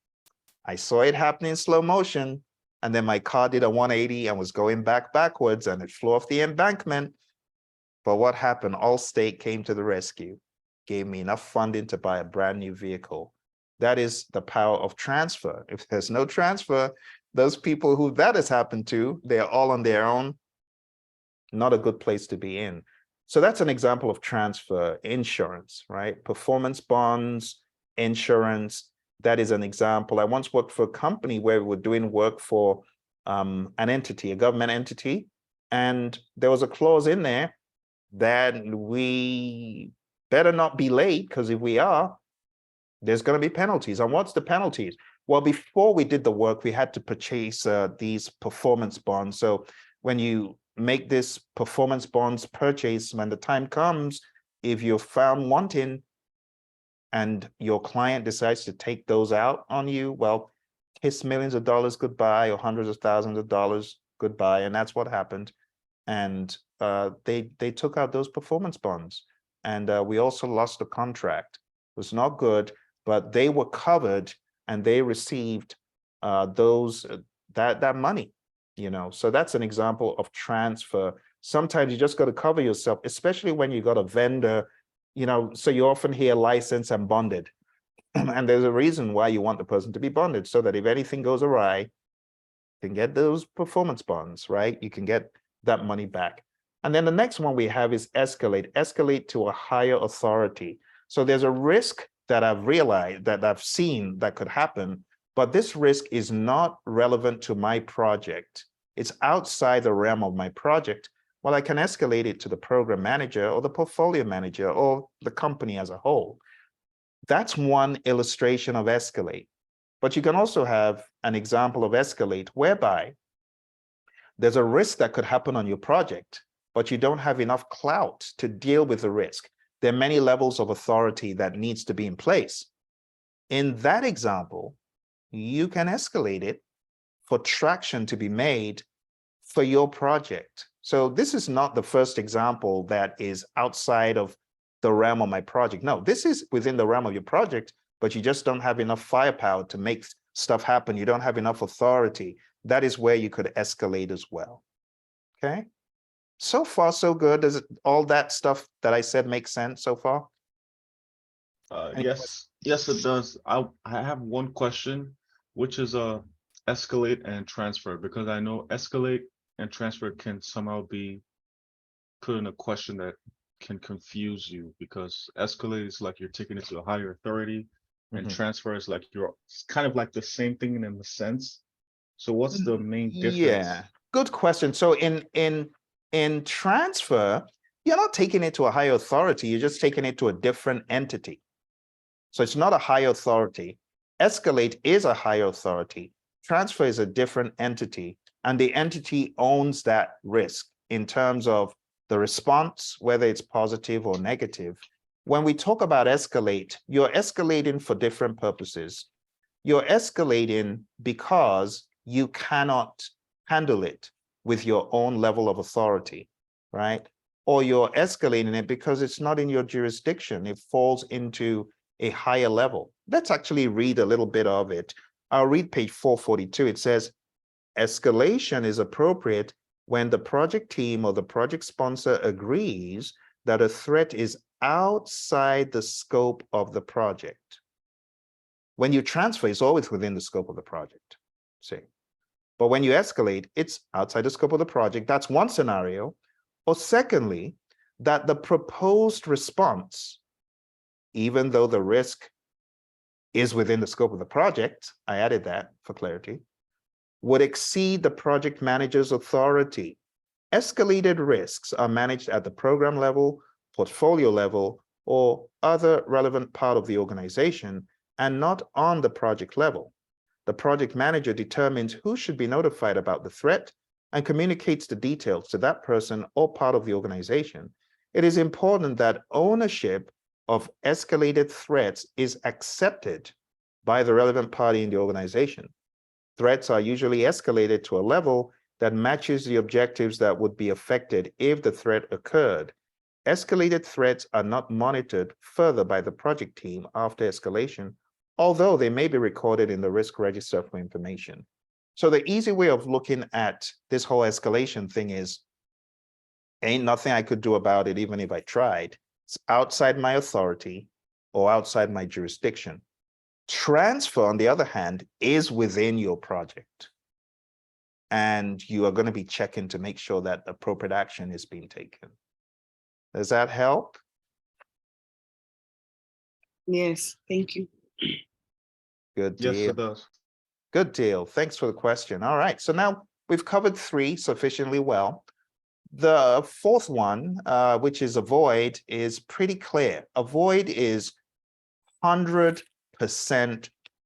Speaker 1: I saw it happening in slow motion, and then my car did a 180 and was going backwards, and it flew off the embankment. But what happened? Allstate came to the rescue, gave me enough funding to buy a brand new vehicle. That is the power of transfer. If there's no transfer, those people who that has happened to, they're all on their own. Not a good place to be in. So that's an example of transfer. Insurance, right? Performance bonds, insurance. That is an example. I once worked for a company where we were doing work for an entity, a government entity, and there was a clause in there that we better not be late, because if we are, there's going to be penalties. And what's the penalties? Well, before we did the work, we had to purchase these performance bonds. So when you make this performance bonds purchase, when the time comes, if you're found wanting and your client decides to take those out on you, well, kiss millions of dollars goodbye, or hundreds of thousands of dollars goodbye. And that's what happened. And they took out those performance bonds, and we also lost the contract. It was not good, but they were covered and they received that money, you know. So that's an example of transfer. Sometimes you just got to cover yourself, especially when you got a vendor, you know. So you often hear licensed and bonded, and there's a reason why you want the person to be bonded, so that if anything goes awry, you can get those performance bonds, right? You can get that money back. And then the next one we have is escalate to a higher authority. So there's a risk that I've realized, that I've seen that could happen, but this risk is not relevant to my project. It's outside the realm of my project. Well, I can escalate it to the program manager or the portfolio manager or the company as a whole. That's one illustration of escalate. But you can also have an example of escalate whereby there's a risk that could happen on your project, but you don't have enough clout to deal with the risk. There are many levels of authority that needs to be in place. In that example, you can escalate it for traction to be made for your project. So this is not the first example that is outside of the realm of my project. No, this is within the realm of your project, but you just don't have enough firepower to make stuff happen. You don't have enough authority. That is where you could escalate as well. Okay. So far, so good. Does all that stuff that I said make sense so far?
Speaker 7: Yes, it does. I have one question, which is escalate and transfer, because I know escalate and transfer can somehow be put in a question that can confuse you, because escalate is like you're taking it to a higher authority, and transfer is like it's kind of like the same thing in a sense. So what's the main difference?
Speaker 1: Yeah, good question. So in transfer, you're not taking it to a higher authority, you're just taking it to a different entity. So it's not a higher authority. Escalate is a higher authority. Transfer is a different entity, and the entity owns that risk in terms of the response, whether it's positive or negative. When we talk about escalate, you're escalating for different purposes. You're escalating because you cannot handle it with your own level of authority, right? Or you're escalating it because it's not in your jurisdiction. It falls into a higher level. Let's actually read a little bit of it. I'll read page 442. It says, escalation is appropriate when the project team or the project sponsor agrees that a threat is outside the scope of the project. When you transfer, it's always within the scope of the project, see. But when you escalate, it's outside the scope of the project. That's one scenario. Or secondly, that the proposed response, even though the risk is within the scope of the project, I added that for clarity, would exceed the project manager's authority. Escalated risks are managed at the program level, portfolio level, or other relevant part of the organization, and not on the project level. The project manager determines who should be notified about the threat and communicates the details to that person or part of the organization. It is important that ownership of escalated threats is accepted by the relevant party in the organization. Threats are usually escalated to a level that matches the objectives that would be affected if the threat occurred. Escalated threats are not monitored further by the project team after escalation, although they may be recorded in the risk register for information. So the easy way of looking at this whole escalation thing is, ain't nothing I could do about it even if I tried. It's outside my authority or outside my jurisdiction. Transfer, on the other hand, is within your project. And you are going to be checking to make sure that appropriate action is being taken. Does that help?
Speaker 6: Yes, thank you.
Speaker 1: Good deal.
Speaker 7: Yes, it does.
Speaker 1: Good deal. Thanks for the question. All right. So now we've covered 3 sufficiently well. The fourth one, which is avoid, is pretty clear. Avoid is 100%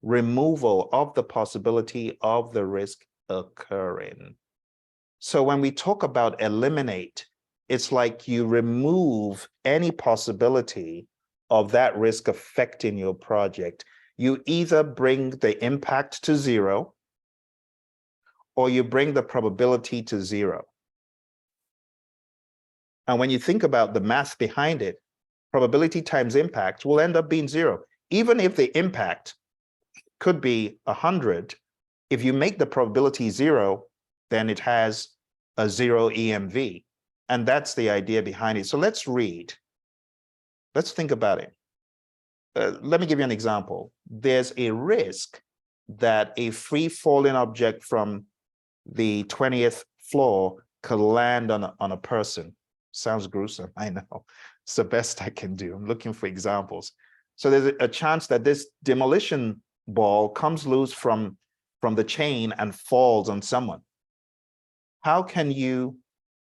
Speaker 1: removal of the possibility of the risk occurring. So when we talk about eliminate, it's like you remove any possibility of that risk affecting your project. You either bring the impact to 0 or you bring the probability to 0. And when you think about the math behind it, probability times impact will end up being 0. Even if the impact could be 100, if you make the probability 0, then it has a 0 EMV. And that's the idea behind it. So let's read. Let's think about it. Let me give you an example. There's a risk that a free-falling object from the 20th floor could land on a person. Sounds gruesome, I know. It's the best I can do. I'm looking for examples. So there's a chance that this demolition ball comes loose from the chain and falls on someone. How can you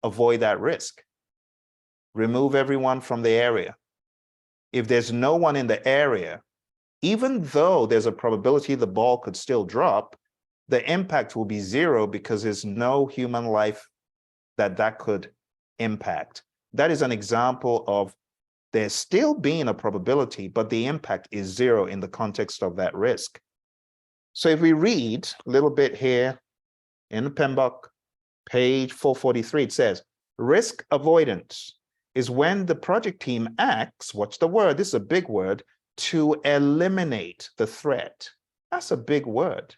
Speaker 1: avoid that risk? Remove everyone from the area. If there's no one in the area, even though there's a probability the ball could still drop, the impact will be 0 because there's no human life that could impact. That is an example of there still being a probability, but the impact is 0 in the context of that risk. So if we read a little bit here in the PMBOK, page 443, it says, risk avoidance is when the project team acts, watch the word, this is a big word, to eliminate the threat. That's a big word.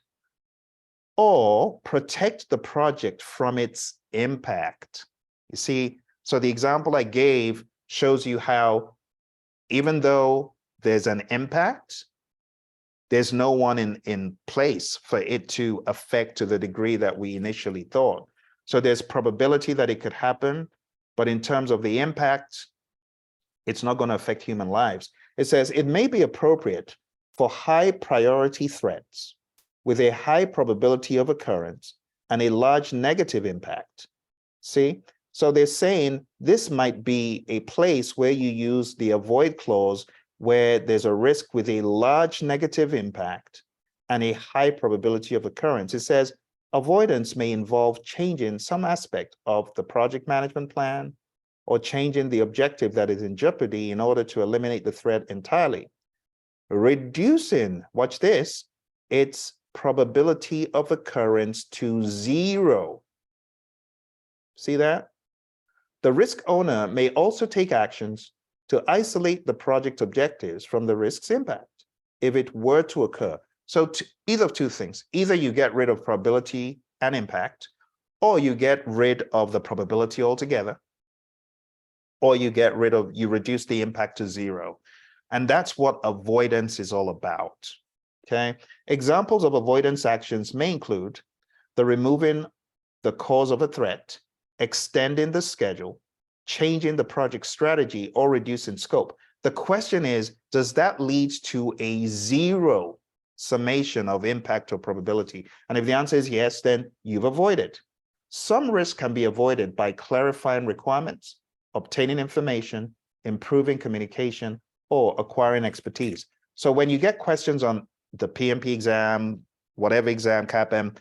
Speaker 1: Or protect the project from its impact. You see, so the example I gave shows you how even though there's an impact, there's no one in place for it to affect to the degree that we initially thought. So there's probability that it could happen, but in terms of the impact, it's not going to affect human lives. It says it may be appropriate for high priority threats with a high probability of occurrence and a large negative impact. See? So they're saying this might be a place where you use the avoid clause where there's a risk with a large negative impact and a high probability of occurrence. It says avoidance may involve changing some aspect of the project management plan or changing the objective that is in jeopardy in order to eliminate the threat entirely. Reducing, watch this, its probability of occurrence to 0. See that? The risk owner may also take actions to isolate the project objectives from the risk's impact if it were to occur. So either of two things, either you get rid of probability and impact, or you get rid of the probability altogether, or you reduce the impact to zero. And that's what avoidance is all about, okay? Examples of avoidance actions may include the removing the cause of a threat, extending the schedule, changing the project strategy, or reducing scope. The question is, does that lead to a zero summation of impact or probability? And if the answer is yes, then you've avoided. Some risk can be avoided by clarifying requirements, obtaining information, improving communication, or acquiring expertise. So when you get questions on the PMP exam, whatever exam, CAPM,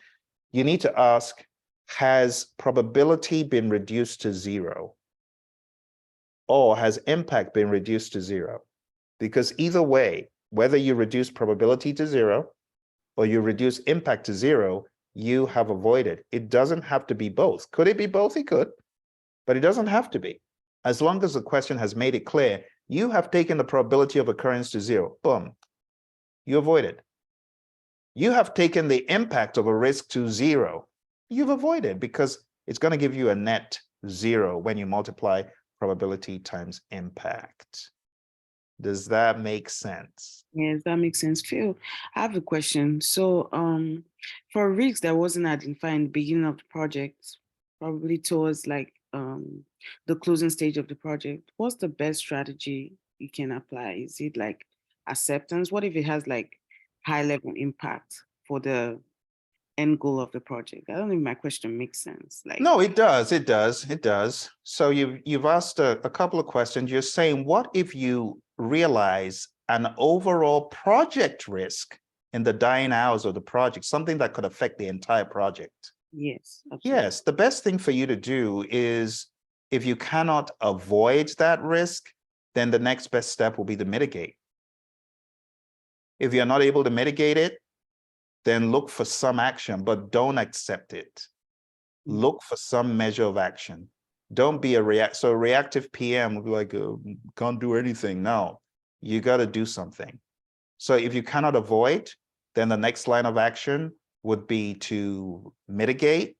Speaker 1: you need to ask, has probability been reduced to zero? Or has impact been reduced to zero? Because either way, whether you reduce probability to zero or you reduce impact to zero, you have avoided. It doesn't have to be both. Could it be both? It could, but it doesn't have to be. As long as the question has made it clear, you have taken the probability of occurrence to zero. Boom, you avoided. You have taken the impact of a risk to zero. You've avoided, because it's going to give you a net zero when you multiply probability times impact. Does that make sense?
Speaker 6: Yes, that makes sense. Phil, I have a question. So, for risks that wasn't identified in the beginning of the project, probably towards like the closing stage of the project, what's the best strategy you can apply? Is it like acceptance? What if it has like high level impact for the end goal of the project? I don't know if my question makes sense. Like,
Speaker 1: No, it does. It does. It does. So you've asked a couple of questions. You're saying, what if you realize an overall project risk in the dying hours of the project, something that could affect the entire project?
Speaker 6: yes. Absolutely.
Speaker 1: Yes, the best thing for you to do is, if you cannot avoid that risk, then the next best step will be to mitigate. If you're not able to mitigate it, then look for some action, but don't accept it. Look for some measure of action. Don't be a reactive PM will be like, can't do anything. No, you got to do something. So if you cannot avoid, then the next line of action would be to mitigate.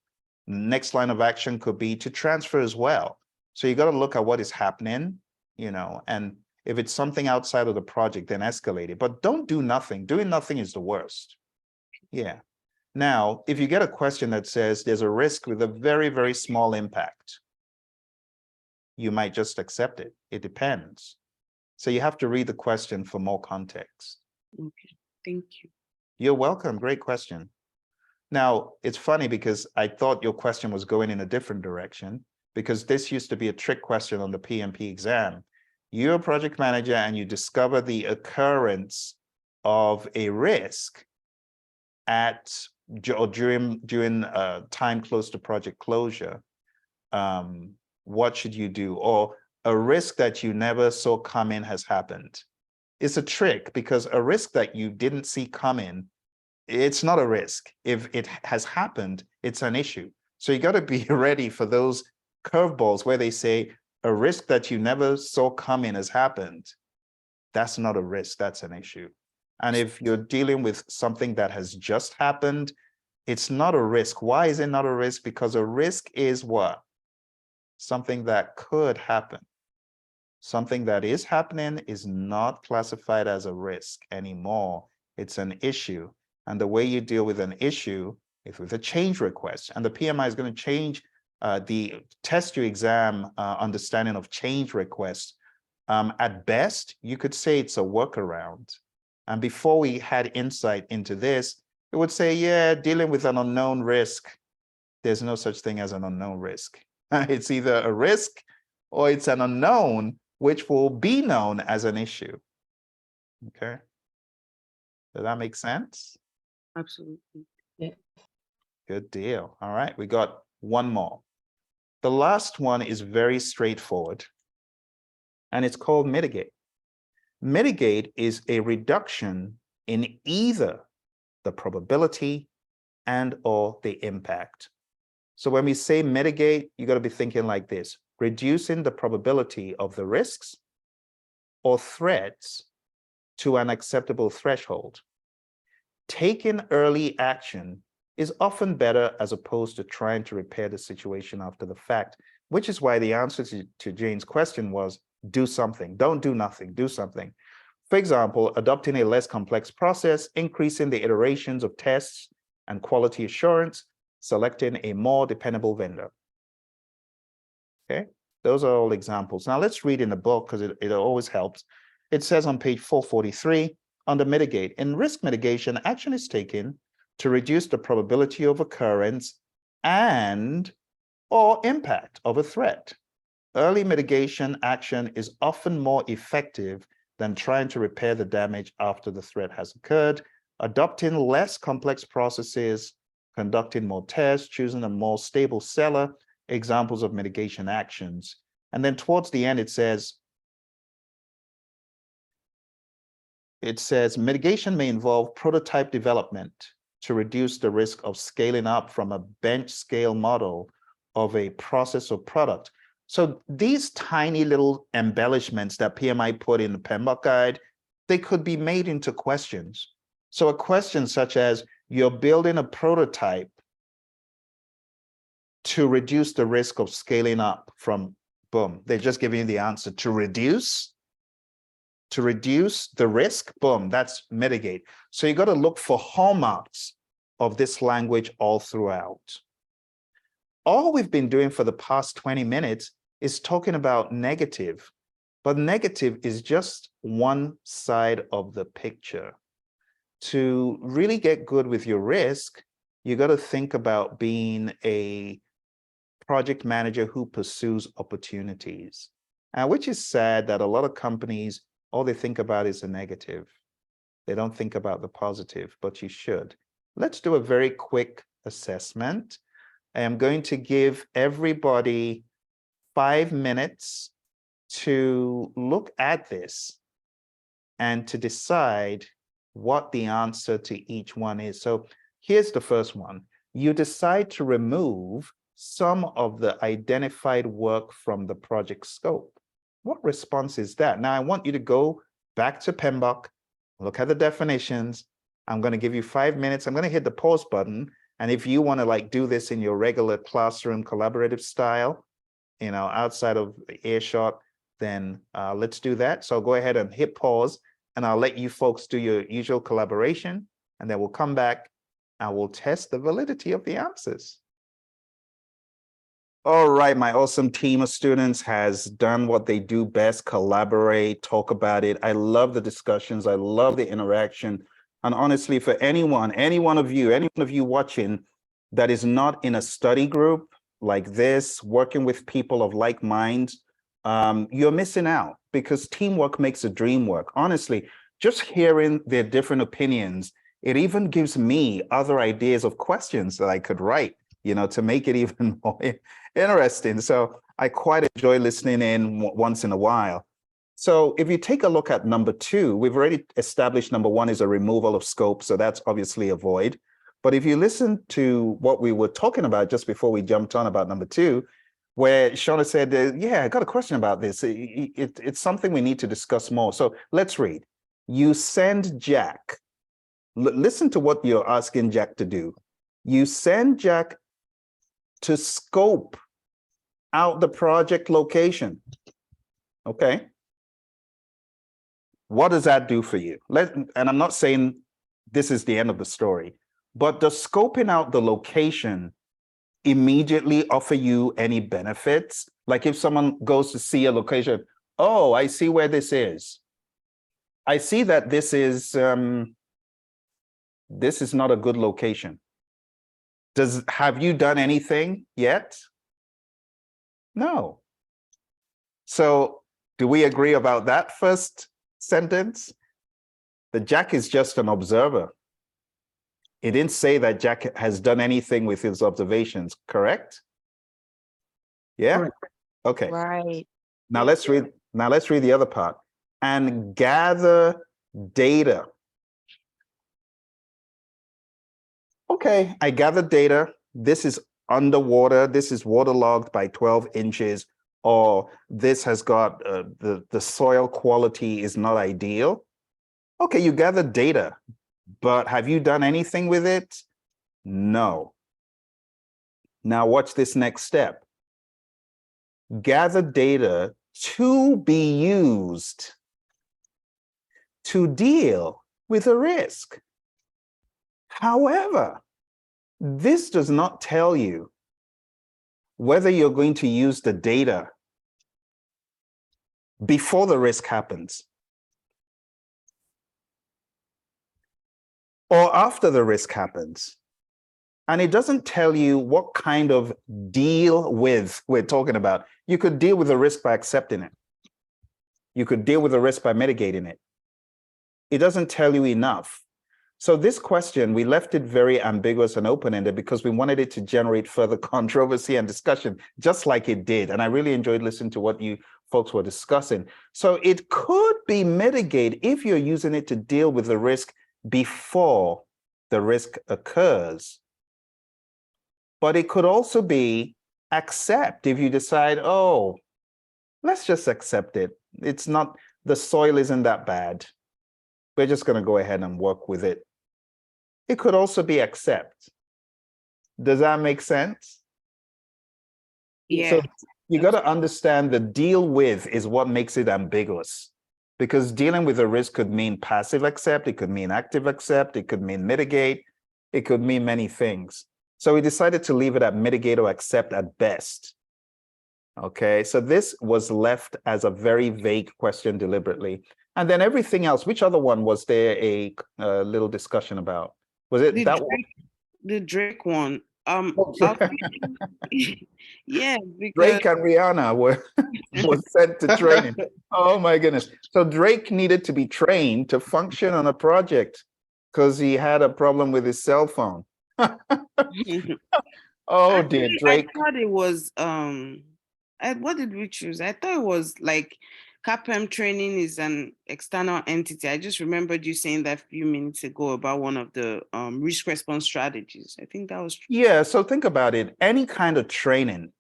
Speaker 1: Next line of action could be to transfer as well. So you got to look at what is happening, and if it's something outside of the project, then escalate it. But don't do nothing. Doing nothing is the worst. Yeah. Now, if you get a question that says there's a risk with a very, very small impact, you might just accept it. It depends. So you have to read the question for more context.
Speaker 6: Okay. Thank you.
Speaker 1: You're welcome. Great question. Now, it's funny because I thought your question was going in a different direction, because this used to be a trick question on the PMP exam. You're a project manager and you discover the occurrence of a risk during time close to project closure. What should you do? Or a risk that you never saw coming has happened. It's a trick, because a risk that you didn't see coming, it's not a risk. If it has happened, it's an issue. So you got to be ready for those curveballs where they say a risk that you never saw coming has happened. That's not a risk, that's an issue. And if you're dealing with something that has just happened, it's not a risk. Why is it not a risk? Because a risk is what? Something that could happen. Something that is happening is not classified as a risk anymore. It's an issue. And the way you deal with an issue is with a change request. And the PMI is going to change the test your exam understanding of change requests. At best, you could say it's a workaround. And before we had insight into this, it would say, yeah, dealing with an unknown risk, there's no such thing as an unknown risk. It's either a risk or it's an unknown, which will be known as an issue. Okay. Does that make sense?
Speaker 6: Absolutely.
Speaker 1: Good deal. All right, we got one more. The last one is very straightforward, and it's called mitigate. Mitigate is a reduction in either the probability and or the impact. So when we say mitigate, you got to be thinking like this: reducing the probability of the risks or threats to an acceptable threshold. Taking early action is often better as opposed to trying to repair the situation after the fact, which is why the answer to Jane's question was do something. Don't do nothing, do something. For example, adopting a less complex process, increasing the iterations of tests and quality assurance, selecting a more dependable vendor. Okay, those are all examples. Now let's read in the book because it always helps. It says on page 443, under mitigate, in risk mitigation, action is taken to reduce the probability of occurrence and or impact of a threat. Early mitigation action is often more effective than trying to repair the damage after the threat has occurred. Adopting less complex processes, conducting more tests, choosing a more stable seller, examples of mitigation actions. And then towards the end, it says mitigation may involve prototype development to reduce the risk of scaling up from a bench scale model of a process or product. So these tiny little embellishments that PMI put in the PMBOK guide, they could be made into questions. So a question such as, you're building a prototype to reduce the risk of scaling up from, boom, they're just giving you the answer to reduce the risk, boom, that's mitigate. So you got to look for hallmarks of this language all throughout. All we've been doing for the past 20 minutes is talking about negative, but negative is just one side of the picture. To really get good with your risk, you got to think about being a project manager who pursues opportunities, which is sad that a lot of companies, all they think about is the negative. They don't think about the positive, but you should. Let's do a very quick assessment. I am going to give everybody 5 minutes to look at this and to decide what the answer to each one is. So here's the first one. You decide to remove some of the identified work from the project scope. What response is that? Now I want you to go back to PMBOK, look at the definitions. I'm going to give you 5 minutes. I'm going to hit the pause button. And if you want to like do this in your regular classroom collaborative style, you know, outside of earshot, then let's do that. So I'll go ahead and hit pause and I'll let you folks do your usual collaboration, and then we'll come back and we'll test the validity of the answers. All right, my awesome team of students has done what they do best, collaborate, talk about it. I love the discussions. I love the interaction. And honestly, for any one of you watching that is not in a study group like this, working with people of like minds, you're missing out, because teamwork makes the dream work. Honestly, just hearing their different opinions, it even gives me other ideas of questions that I could write, you know, to make it even more interesting. So I quite enjoy listening in once in a while. So if you take a look at number 2, we've already established number 1 is a removal of scope. So that's obviously a void. But if you listen to what we were talking about just before we jumped on about number 2, where Shauna said, yeah, I got a question about this. It's something we need to discuss more. So let's read. You send Jack. Listen to what you're asking Jack to do. You send Jack to scope out the project location. Okay. What does that do for you? And I'm not saying this is the end of the story, but does scoping out the location immediately offer you any benefits? Like if someone goes to see a location, oh, I see where this is. I see that this is not a good location. Have you done anything yet? No. So do we agree about that first sentence? The Jack is just an observer. It didn't say that Jack has done anything with his observations, correct? Yeah.
Speaker 5: Correct.
Speaker 1: Okay.
Speaker 2: Right.
Speaker 1: Now let's read the other part. And gather data. Okay, I gathered data. This is underwater. This is waterlogged by 12 inches. or this has got the soil quality is not ideal. Okay, you gather data, but have you done anything with it? No. Now watch this next step. Gather data to be used to deal with a risk. However, this does not tell you whether you're going to use the data before the risk happens or after the risk happens. And it doesn't tell you what kind of deal with we're talking about. You could deal with the risk by accepting it. You could deal with the risk by mitigating it. It doesn't tell you enough. So this question, we left it very ambiguous and open-ended because we wanted it to generate further controversy and discussion, just like it did. And I really enjoyed listening to what you folks were discussing. So it could be mitigated if you're using it to deal with the risk before the risk occurs. But it could also be accept if you decide, oh, let's just accept it. It's not, the soil isn't that bad. We're just going to go ahead and work with it. It could also be accept. Does that make sense?
Speaker 6: Yeah.
Speaker 1: So you got to understand the deal with is what makes it ambiguous, because dealing with a risk could mean passive accept, it could mean active accept, it could mean mitigate, it could mean many things. So we decided to leave it at mitigate or accept at best. Okay, so this was left as a very vague question deliberately. And then everything else, which other one was there a little discussion about? Was it that one?
Speaker 6: The Drake one.
Speaker 1: Oh,
Speaker 6: I was thinking- yeah, because
Speaker 1: Drake and Rihanna were sent to training. Oh my goodness. So Drake needed to be trained to function on a project because he had a problem with his cell phone. Oh dear,
Speaker 6: actually,
Speaker 1: Drake.
Speaker 6: I thought it was what did we choose? I thought it was like CAPM training is an external entity. I just remembered you saying that a few minutes ago about one of the risk response strategies. I think that was
Speaker 1: Yeah, so think about it. Any kind of training,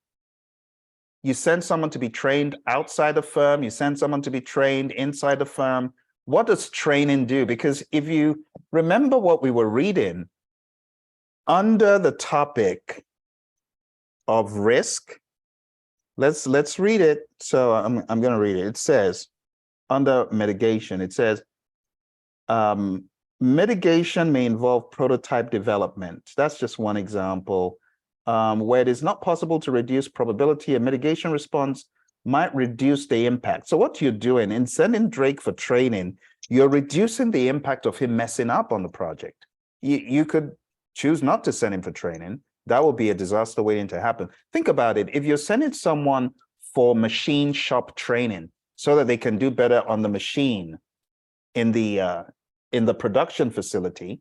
Speaker 1: you send someone to be trained outside the firm, you send someone to be trained inside the firm. What does training do? Because if you remember what we were reading under the topic of risk, let's read it. So I'm going to read it. It says under mitigation, it says mitigation may involve prototype development. That's just one example. Where it is not possible to reduce probability, a mitigation response might reduce the impact. So what you're doing in sending Drake for training, you're reducing the impact of him messing up on the project. You could choose not to send him for training. That would be a disaster waiting to happen. Think about it. If you're sending someone for machine shop training so that they can do better on the machine in the production facility,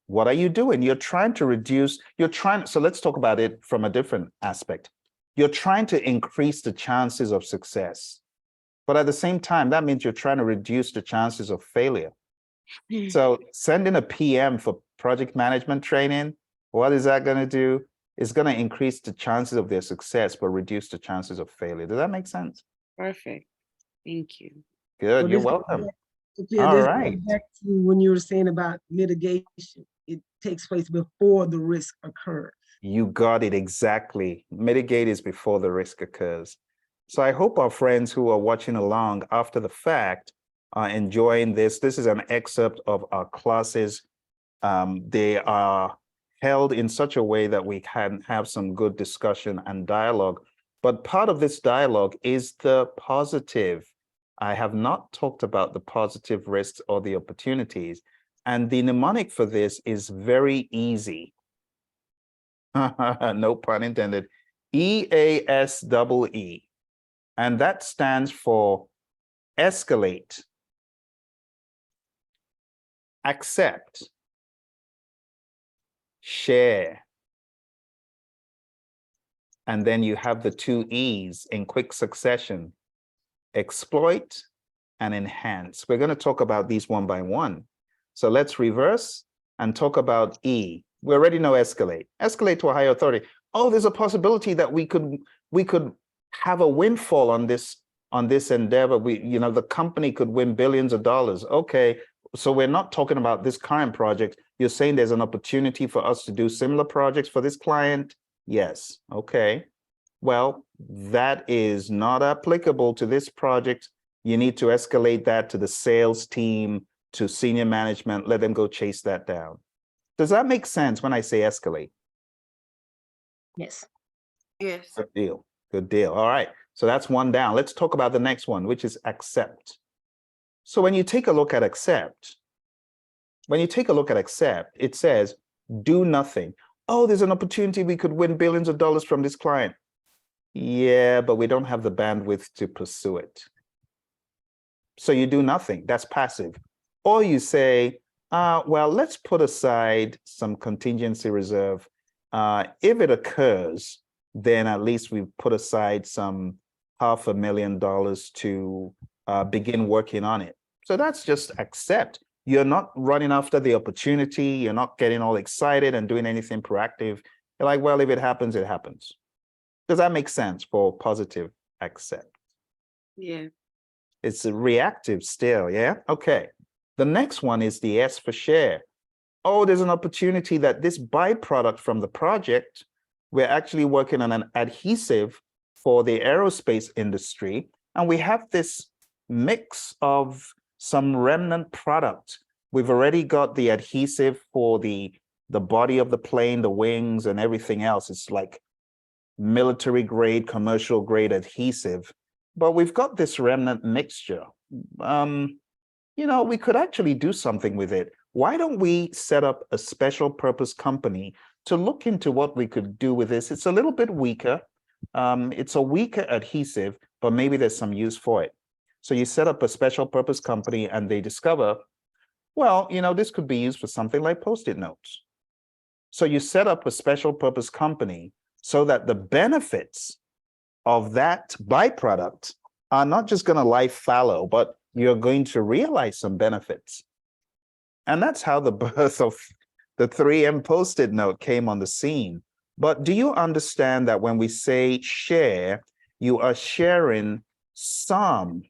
Speaker 1: what are you doing? You're trying to reduce, so let's talk about it from a different aspect. You're trying to increase the chances of success. But at the same time, that means you're trying to reduce the chances of failure. So sending a PM for project management training, what is that going to do? It's going to increase the chances of their success, but reduce the chances of failure. Does that make sense?
Speaker 6: perfect. Thank you.
Speaker 1: Good,
Speaker 5: So
Speaker 1: you're
Speaker 5: this goes
Speaker 1: welcome.
Speaker 5: back- Yeah,
Speaker 1: All
Speaker 5: this goes
Speaker 1: right.
Speaker 5: back to when you were saying about mitigation. It takes place before the risk occurs.
Speaker 1: You got it exactly. Mitigate is before the risk occurs. So I hope our friends who are watching along after the fact are enjoying this. This is an excerpt of our classes. They are held in such a way that we can have some good discussion and dialogue. But part of this dialogue is the positive. I have not talked about the positive risks or the opportunities. And the mnemonic for this is very easy. No pun intended. EASEE. And that stands for escalate, accept, share. And then you have the two E's in quick succession, exploit and enhance. We're going to talk about these one by one. So let's reverse and talk about E. We already know escalate. Escalate to a higher authority. Oh, there's a possibility that we could have a windfall on this endeavor. The company could win billions of dollars. Okay, so we're not talking about this current project. You're saying there's an opportunity for us to do similar projects for this client? Yes. Okay. Well, that is not applicable to this project. You need to escalate that to the sales team, to senior management, let them go chase that down. Does that make sense when I say escalate?
Speaker 2: Yes.
Speaker 6: Yes.
Speaker 1: Good deal. Good deal. All right. So that's one down. Let's talk about the next one, which is accept. So when you take a look at accept, it says do nothing. Oh, there's an opportunity. We could win billions of dollars from this client. Yeah, but we don't have the bandwidth to pursue it. So you do nothing. That's passive. Or you say, well, let's put aside some contingency reserve. If it occurs, then at least we've put aside some $500,000 to begin working on it. So that's just accept. You're not running after the opportunity. You're not getting all excited and doing anything proactive. You're like, well, if it happens, it happens. Does that make sense for positive accept?
Speaker 6: Yeah.
Speaker 1: It's a reactive still, yeah? Okay. The next one is the S for share. Oh, there's an opportunity that this byproduct from the project, we're actually working on an adhesive for the aerospace industry, and we have this mix of some remnant product. We've already got the adhesive for the body of the plane, the wings, and everything else. It's like military grade, commercial grade adhesive, but we've got this remnant mixture. We could actually do something with it. Why don't we set up a special purpose company to look into what we could do with this? It's a little bit weaker. It's a weaker adhesive, but maybe there's some use for it. So you set up a special purpose company and they discover, well, this could be used for something like Post-it notes. So you set up a special purpose company so that the benefits of that byproduct are not just going to lie fallow, but you're going to realize some benefits. And that's how the birth of the 3M Post-it note came on the scene. But do you understand that when we say share, you are sharing some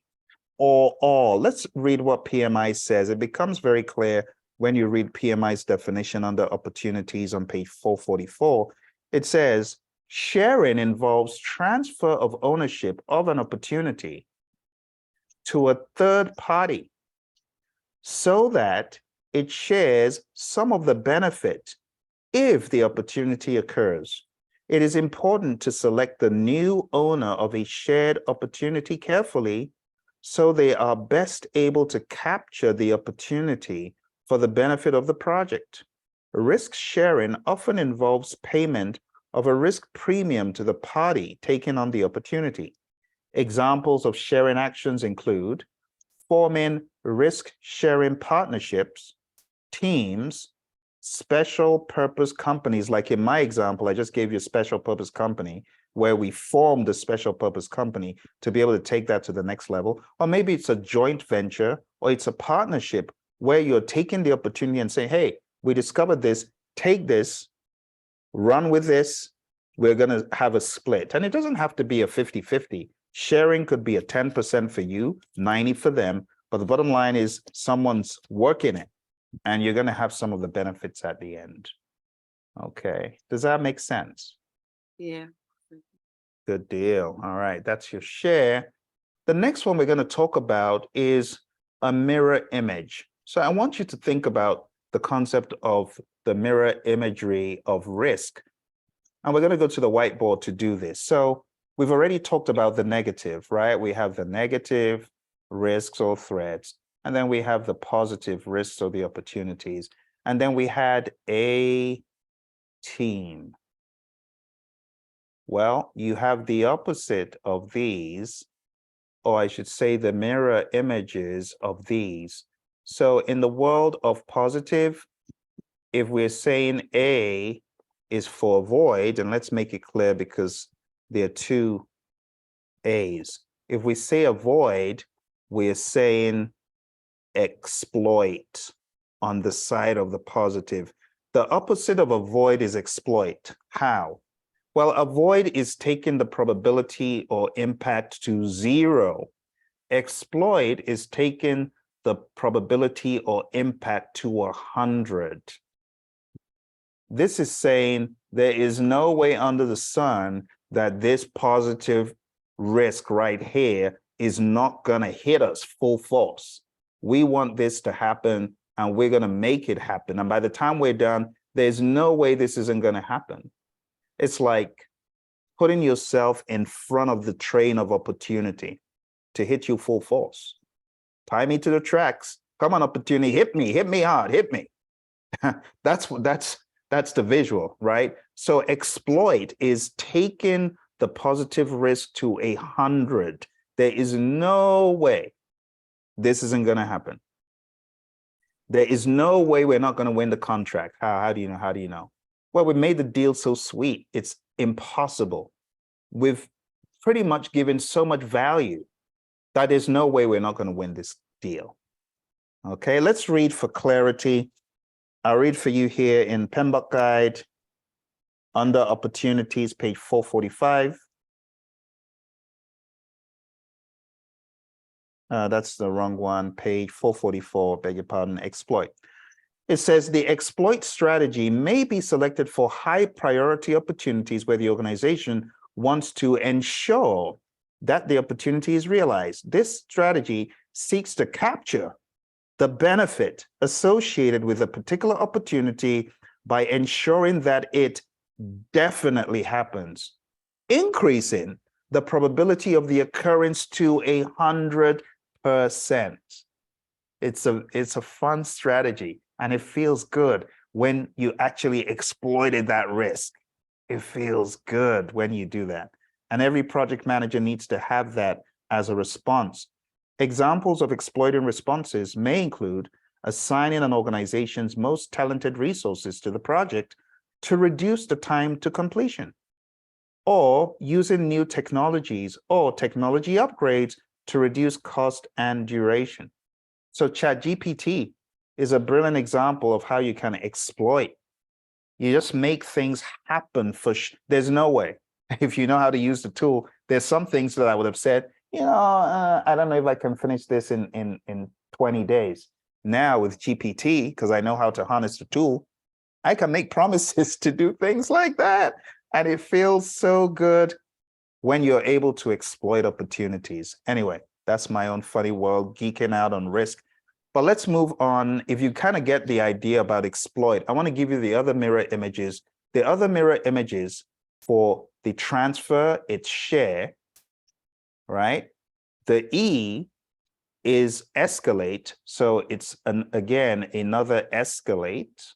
Speaker 1: or all? Let's read what PMI says. It becomes very clear when you read PMI's definition under opportunities on page 444. It says, sharing involves transfer of ownership of an opportunity to a third party so that it shares some of the benefit if the opportunity occurs. It is important to select the new owner of a shared opportunity carefully so they are best able to capture the opportunity for the benefit of the project. Risk sharing often involves payment of a risk premium to the party taking on the opportunity. Examples of sharing actions include forming risk-sharing partnerships, teams, special purpose companies. Like in my example, I just gave you a special purpose company where we formed a special purpose company to be able to take that to the next level. Or maybe it's a joint venture or it's a partnership where you're taking the opportunity and saying, hey, we discovered this, take this, run with this, we're going to have a split. And it doesn't have to be a 50-50. Sharing could be a 10% for you, 90 for them. But the bottom line is someone's working it and you're going to have some of the benefits at the end. Okay. Does that make sense?
Speaker 6: Yeah.
Speaker 1: Good deal. All right. That's your share. The next one we're going to talk about is a mirror image. So I want you to think about the concept of the mirror imagery of risk. And we're going to go to the whiteboard to do this. So we've already talked about the negative, right? We have the negative risks or threats, and then we have the positive risks or the opportunities. And then we had a team. Well, you have the opposite of these, or I should say the mirror images of these. So in the world of positive, if we're saying A is for avoid, and let's make it clear because there are two A's. If we say avoid, we're saying exploit on the side of the positive. The opposite of avoid is exploit. How? Well, avoid is taking the probability or impact to 0. Exploit is taking the probability or impact to 100. This is saying there is no way under the sun that this positive risk right here is not going to hit us full force. We want this to happen and we're going to make it happen. And by the time we're done, there's no way this isn't going to happen. It's like putting yourself in front of the train of opportunity to hit you full force. Tie me to the tracks. Come on, opportunity, hit me hard, hit me. That's the visual, right? So exploit is taking the positive risk to 100. There is no way this isn't going to happen. There is no way we're not going to win the contract. How do you know? How do you know? Well, we made the deal so sweet. It's impossible. We've pretty much given so much value that there's no way we're not going to win this deal. Okay, let's read for clarity. I'll read for you here in PMBOK Guide under opportunities, page 445. That's the wrong one, page 444, beg your pardon, exploit. It says the exploit strategy may be selected for high priority opportunities where the organization wants to ensure that the opportunity is realized. This strategy seeks to capture the benefit associated with a particular opportunity by ensuring that it definitely happens, increasing the probability of the occurrence to 100%. It's a fun strategy, and it feels good when you actually exploited that risk. It feels good when you do that. And every project manager needs to have that as a response. Examples of exploiting responses may include assigning an organization's most talented resources to the project to reduce the time to completion, or using new technologies or technology upgrades to reduce cost and duration. So ChatGPT is a brilliant example of how you can exploit. You just make things happen there's no way. If you know how to use the tool, there's some things that I would have said, I don't know if I can finish this in 20 days. Now with GPT, because I know how to harness the tool, I can make promises to do things like that. And it feels so good when you're able to exploit opportunities. Anyway, that's my own funny world, geeking out on risk. But let's move on. If you kind of get the idea about exploit, I want to give you the other mirror images. The other mirror images for the transfer, it's share, right? The E is escalate. So it's, again, another escalate.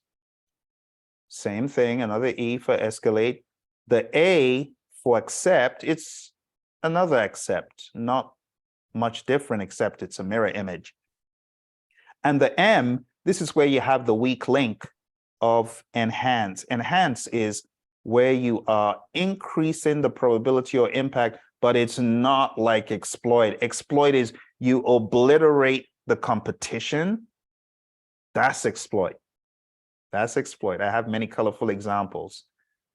Speaker 1: Same thing, another E for escalate. The A for accept, it's another accept, not much different, except it's a mirror image. And the M, this is where you have the weak link of enhance. Enhance is where you are increasing the probability or impact, but it's not like exploit. Exploit is you obliterate the competition. That's exploit. That's exploit. I have many colorful examples,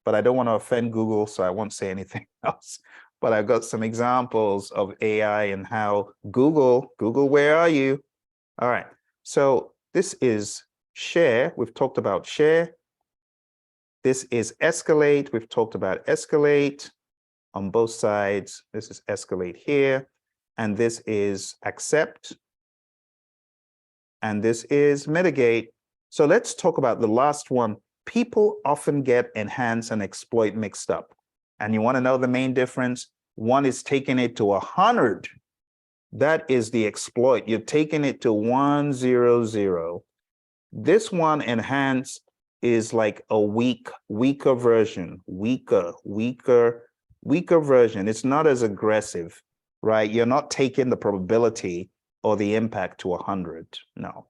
Speaker 1: but I don't want to offend Google, so I won't say anything else. But I've got some examples of AI and how Google, where are you? All right. So this is share. We've talked about share. This is escalate. We've talked about escalate on both sides. This is escalate here. And this is accept. And this is mitigate. So let's talk about the last one. People often get enhance and exploit mixed up. And you want to know the main difference? One is taking it to 100. That is the exploit. You're taking it to 100. This one, enhance, is like a weaker version, weaker version. It's not as aggressive, right? You're not taking the probability or the impact to 100. No.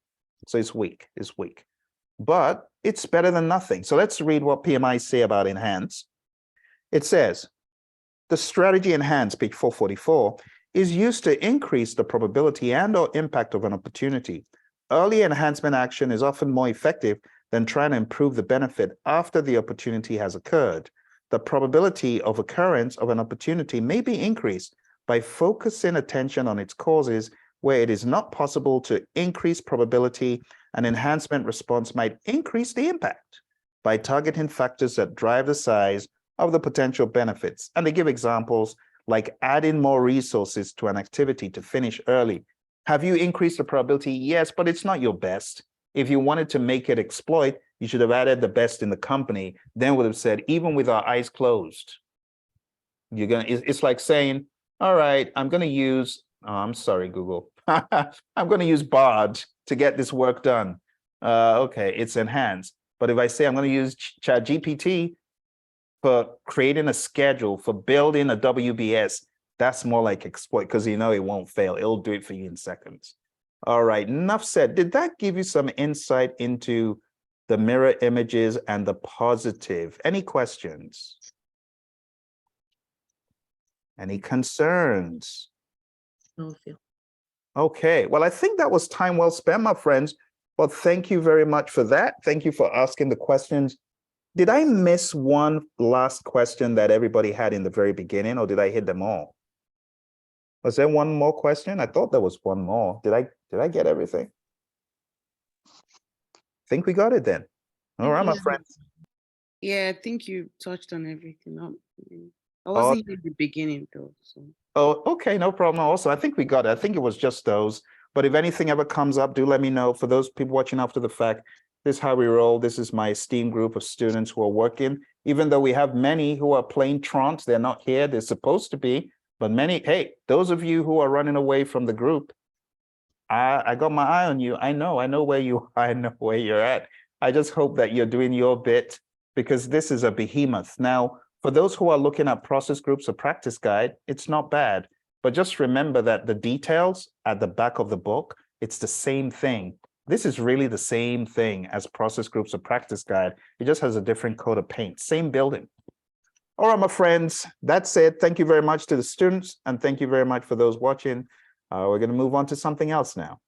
Speaker 1: So it's weak. But it's better than nothing. So let's read what PMI say about enhance. It says, the strategy enhance, page 444, is used to increase the probability and or impact of an opportunity. Early enhancement action is often more effective than trying to improve the benefit after the opportunity has occurred. the probability of occurrence of an opportunity may be increased by focusing attention on its causes. Where it is not possible to increase probability, an enhancement response might increase the impact by targeting factors that drive the size of the potential benefits. And they give examples like adding more resources to an activity to finish early. Have you increased the probability? Yes, but it's not your best. If you wanted to make it exploit, you should have added the best in the company. Then would have said, even with our eyes closed, it's like saying, all right, I'm going to use, oh, I'm sorry, Google. I'm going to use Bard to get this work done. Okay, it's enhanced. But if I say I'm going to use ChatGPT for creating a schedule, for building a WBS, that's more like exploit because you know it won't fail. It'll do it for you in seconds. All right, enough said. Did that give you some insight into the mirror images and the positive? Any questions? Any concerns?
Speaker 2: No, Phil.
Speaker 1: Okay, well, I think that was time well spent, my friends. Well, thank you very much for that. Thank you for asking the questions. Did I miss one last question that everybody had in the very beginning, or did I hit them all? Was there one more question? I thought there was one more. Did I get everything? I think we got it then. All right, my friends.
Speaker 6: Yeah, I think you touched on everything. I wasn't here at the beginning though. So.
Speaker 1: Oh, okay, no problem. Also, I think we got it. I think it was just those. But if anything ever comes up, do let me know. For those people watching after the fact, this is how we roll. This is my esteemed group of students who are working. Even though we have many who are playing trance, they're not here. They're supposed to be. But many, hey, those of you who are running away from the group, I got my eye on you. I know where you are. I know where you're at. I just hope that you're doing your bit because this is a behemoth. Now, for those who are looking at process groups or practice guide, it's not bad. But just remember that the details at the back of the book, it's the same thing. This is really the same thing as process groups or practice guide. It just has a different coat of paint, same building. All right, my friends, that's it. Thank you very much to the students, and thank you very much for those watching. We're going to move on to something else now.